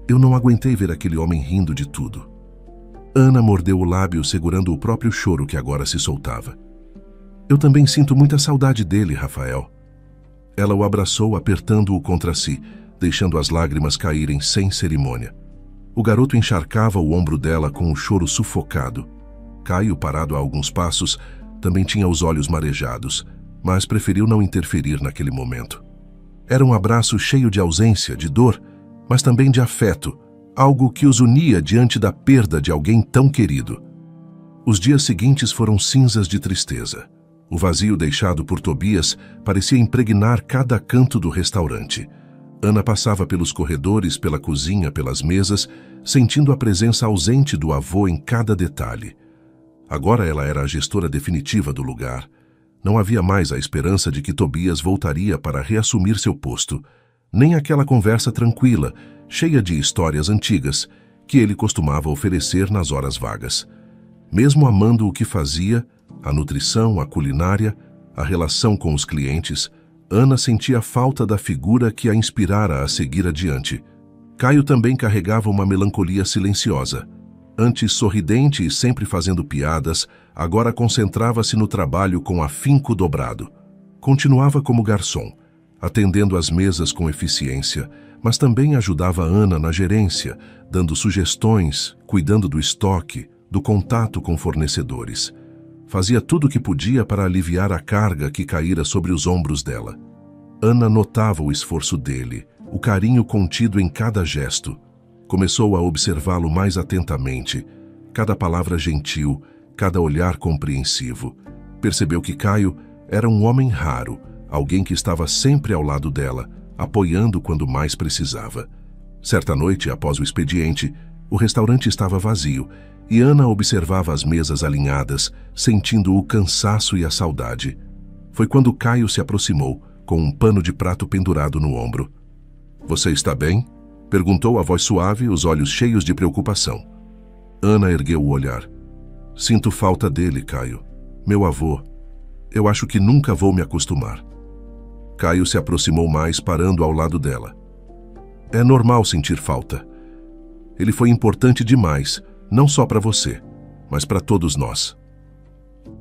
Eu não aguentei ver aquele homem rindo de tudo. Ana mordeu o lábio, segurando o próprio choro que agora se soltava. Eu também sinto muita saudade dele, Rafael. Ela o abraçou, apertando-o contra si, deixando as lágrimas caírem sem cerimônia. O garoto encharcava o ombro dela com um choro sufocado. Caio, parado a alguns passos, também tinha os olhos marejados, mas preferiu não interferir naquele momento. Era um abraço cheio de ausência, de dor, mas também de afeto, algo que os unia diante da perda de alguém tão querido. Os dias seguintes foram cinzas de tristeza. O vazio deixado por Tobias parecia impregnar cada canto do restaurante. Ana passava pelos corredores, pela cozinha, pelas mesas, sentindo a presença ausente do avô em cada detalhe. Agora ela era a gestora definitiva do lugar. Não havia mais a esperança de que Tobias voltaria para reassumir seu posto, nem aquela conversa tranquila, cheia de histórias antigas, que ele costumava oferecer nas horas vagas. Mesmo amando o que fazia, a nutrição, a culinária, a relação com os clientes, Ana sentia falta da figura que a inspirara a seguir adiante. Caio também carregava uma melancolia silenciosa. Antes sorridente e sempre fazendo piadas, agora concentrava-se no trabalho com afinco dobrado. Continuava como garçom, atendendo as mesas com eficiência, mas também ajudava Ana na gerência, dando sugestões, cuidando do estoque, do contato com fornecedores. Fazia tudo o que podia para aliviar a carga que caíra sobre os ombros dela. Ana notava o esforço dele, o carinho contido em cada gesto. Começou a observá-lo mais atentamente, cada palavra gentil, cada olhar compreensivo. Percebeu que Caio era um homem raro, alguém que estava sempre ao lado dela, apoiando quando mais precisava. Certa noite, após o expediente, o restaurante estava vazio e Ana observava as mesas alinhadas, sentindo o cansaço e a saudade. Foi quando Caio se aproximou, com um pano de prato pendurado no ombro. "Você está bem?" perguntou a voz suave, os olhos cheios de preocupação. Ana ergueu o olhar. "Sinto falta dele, Caio. Meu avô. Eu acho que nunca vou me acostumar." Caio se aproximou mais, parando ao lado dela. "É normal sentir falta. Ele foi importante demais, não só para você, mas para todos nós."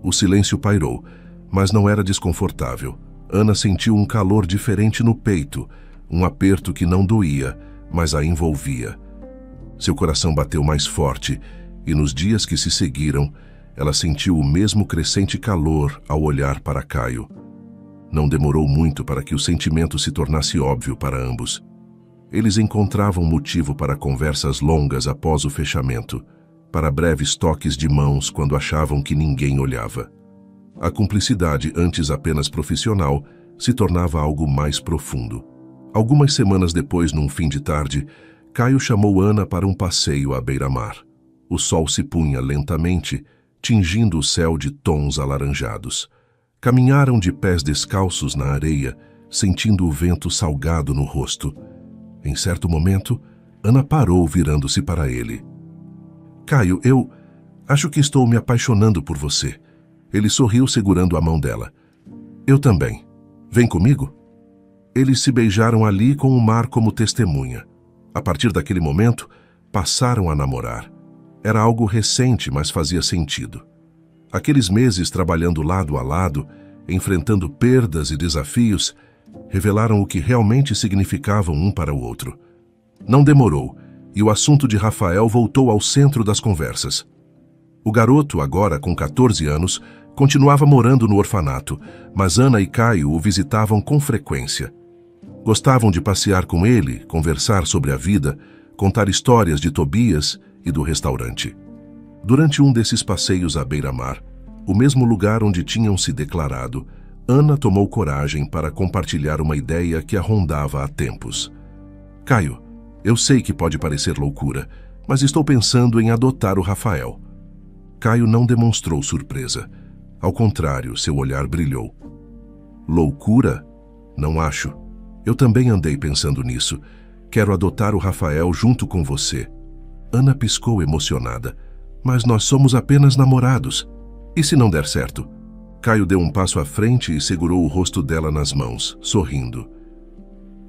O silêncio pairou, mas não era desconfortável. Ana sentiu um calor diferente no peito, um aperto que não doía, mas a envolvia. Seu coração bateu mais forte, e nos dias que se seguiram, ela sentiu o mesmo crescente calor ao olhar para Caio. Não demorou muito para que o sentimento se tornasse óbvio para ambos. Eles encontravam motivo para conversas longas após o fechamento, para breves toques de mãos quando achavam que ninguém olhava. A cumplicidade, antes apenas profissional, se tornava algo mais profundo. Algumas semanas depois, num fim de tarde, Caio chamou Ana para um passeio à beira-mar. O sol se punha lentamente, tingindo o céu de tons alaranjados. Caminharam de pés descalços na areia, sentindo o vento salgado no rosto. Em certo momento, Ana parou, virando-se para ele. "Caio, eu acho que estou me apaixonando por você." Ele sorriu, segurando a mão dela. "Eu também. Vem comigo?" Eles se beijaram ali com o mar como testemunha. A partir daquele momento, passaram a namorar. Era algo recente, mas fazia sentido. Aqueles meses trabalhando lado a lado, enfrentando perdas e desafios, revelaram o que realmente significavam um para o outro. Não demorou, e o assunto de Rafael voltou ao centro das conversas. O garoto, agora com 14 anos, continuava morando no orfanato, mas Ana e Caio o visitavam com frequência. Gostavam de passear com ele, conversar sobre a vida, contar histórias de Tobias e do restaurante. Durante um desses passeios à beira-mar, o mesmo lugar onde tinham se declarado, Ana tomou coragem para compartilhar uma ideia que a rondava há tempos. "Caio, eu sei que pode parecer loucura, mas estou pensando em adotar o Rafael." Caio não demonstrou surpresa. Ao contrário, seu olhar brilhou. "Loucura? Não acho. Eu também andei pensando nisso. Quero adotar o Rafael junto com você." Ana piscou emocionada. "Mas nós somos apenas namorados. E se não der certo?" Caio deu um passo à frente e segurou o rosto dela nas mãos, sorrindo.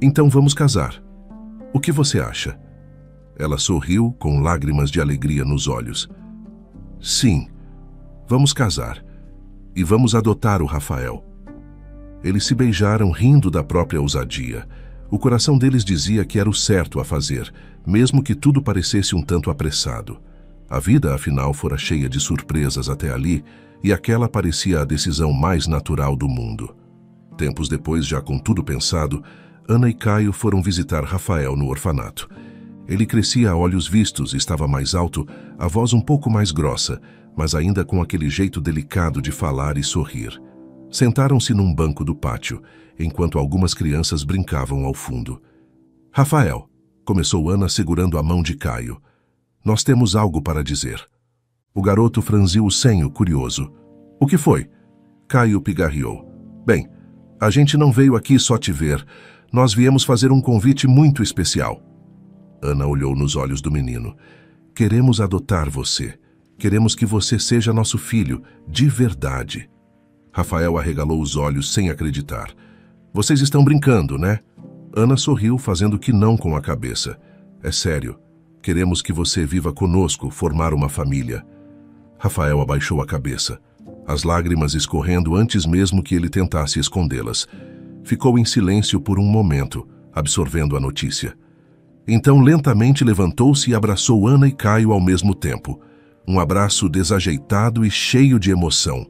"Então vamos casar. O que você acha?" Ela sorriu com lágrimas de alegria nos olhos. Sim, vamos casar e vamos adotar o Rafael. Eles se beijaram rindo da própria ousadia. O coração deles dizia que era o certo a fazer, mesmo que tudo parecesse um tanto apressado. A vida, afinal, fora cheia de surpresas até ali, e aquela parecia a decisão mais natural do mundo. Tempos depois, já com tudo pensado, Ana e Caio foram visitar Rafael no orfanato. Ele crescia a olhos vistos, estava mais alto, a voz um pouco mais grossa, mas ainda com aquele jeito delicado de falar e sorrir. Sentaram-se num banco do pátio, enquanto algumas crianças brincavam ao fundo. Rafael, começou Ana segurando a mão de Caio. Nós temos algo para dizer. O garoto franziu o senho, curioso. O que foi? Caio pigarreou. Bem, a gente não veio aqui só te ver. Nós viemos fazer um convite muito especial. Ana olhou nos olhos do menino. Queremos adotar você. Queremos que você seja nosso filho, de verdade. Rafael arregalou os olhos sem acreditar. Vocês estão brincando, né? Ana sorriu, fazendo que não com a cabeça. É sério. Queremos que você viva conosco, formar uma família. Rafael abaixou a cabeça, as lágrimas escorrendo antes mesmo que ele tentasse escondê-las. Ficou em silêncio por um momento, absorvendo a notícia. Então lentamente levantou-se e abraçou Ana e Caio ao mesmo tempo. Um abraço desajeitado e cheio de emoção.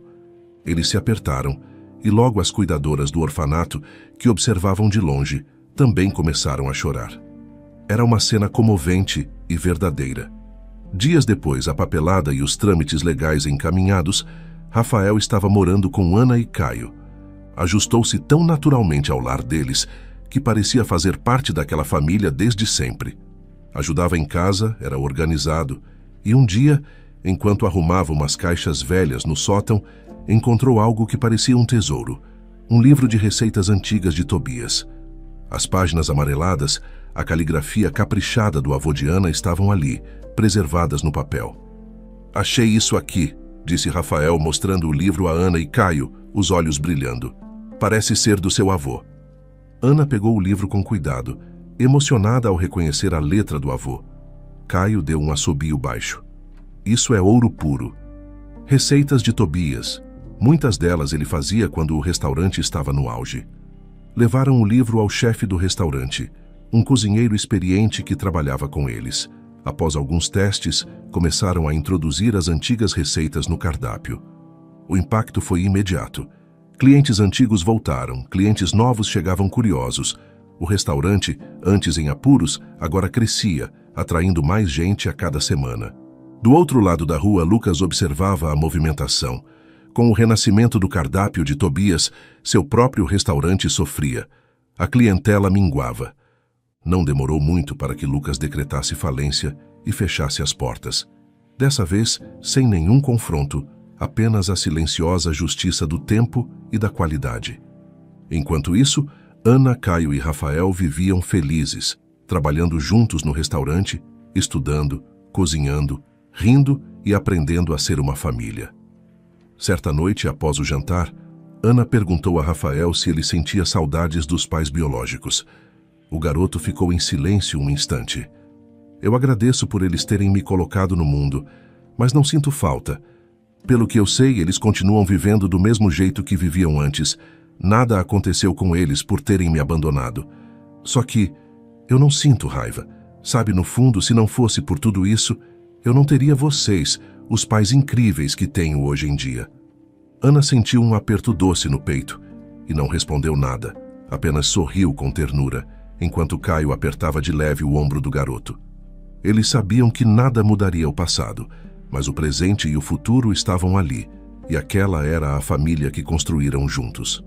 Eles se apertaram, e logo as cuidadoras do orfanato, que observavam de longe, também começaram a chorar. Era uma cena comovente e verdadeira. Dias depois, a papelada e os trâmites legais encaminhados, Rafael estava morando com Ana e Caio. Ajustou-se tão naturalmente ao lar deles que parecia fazer parte daquela família desde sempre. Ajudava em casa, era organizado, e um dia, enquanto arrumava umas caixas velhas no sótão, encontrou algo que parecia um tesouro, um livro de receitas antigas de Tobias. As páginas amareladas, a caligrafia caprichada do avô de Ana estavam ali, preservadas no papel. Achei isso aqui, disse Rafael, mostrando o livro a Ana e Caio, os olhos brilhando. Parece ser do seu avô. Ana pegou o livro com cuidado, emocionada ao reconhecer a letra do avô. Caio deu um assobio baixo. Isso é ouro puro. Receitas de Tobias. Muitas delas ele fazia quando o restaurante estava no auge. Levaram o livro ao chefe do restaurante, um cozinheiro experiente que trabalhava com eles. Após alguns testes, começaram a introduzir as antigas receitas no cardápio. O impacto foi imediato. Clientes antigos voltaram, clientes novos chegavam curiosos. O restaurante, antes em apuros, agora crescia, atraindo mais gente a cada semana. Do outro lado da rua, Lucas observava a movimentação. Com o renascimento do cardápio de Tobias, seu próprio restaurante sofria. A clientela minguava. Não demorou muito para que Lucas decretasse falência e fechasse as portas. Dessa vez, sem nenhum confronto, apenas a silenciosa justiça do tempo e da qualidade. Enquanto isso, Ana, Caio e Rafael viviam felizes, trabalhando juntos no restaurante, estudando, cozinhando, rindo e aprendendo a ser uma família. Certa noite, após o jantar, Ana perguntou a Rafael se ele sentia saudades dos pais biológicos. O garoto ficou em silêncio um instante. Eu agradeço por eles terem me colocado no mundo, mas não sinto falta. Pelo que eu sei, eles continuam vivendo do mesmo jeito que viviam antes. Nada aconteceu com eles por terem me abandonado. Só que eu não sinto raiva. Sabe, no fundo, se não fosse por tudo isso, eu não teria vocês, os pais incríveis que tenho hoje em dia. Ana sentiu um aperto doce no peito e não respondeu nada, apenas sorriu com ternura, enquanto Caio apertava de leve o ombro do garoto. Eles sabiam que nada mudaria o passado, mas o presente e o futuro estavam ali, e aquela era a família que construíram juntos.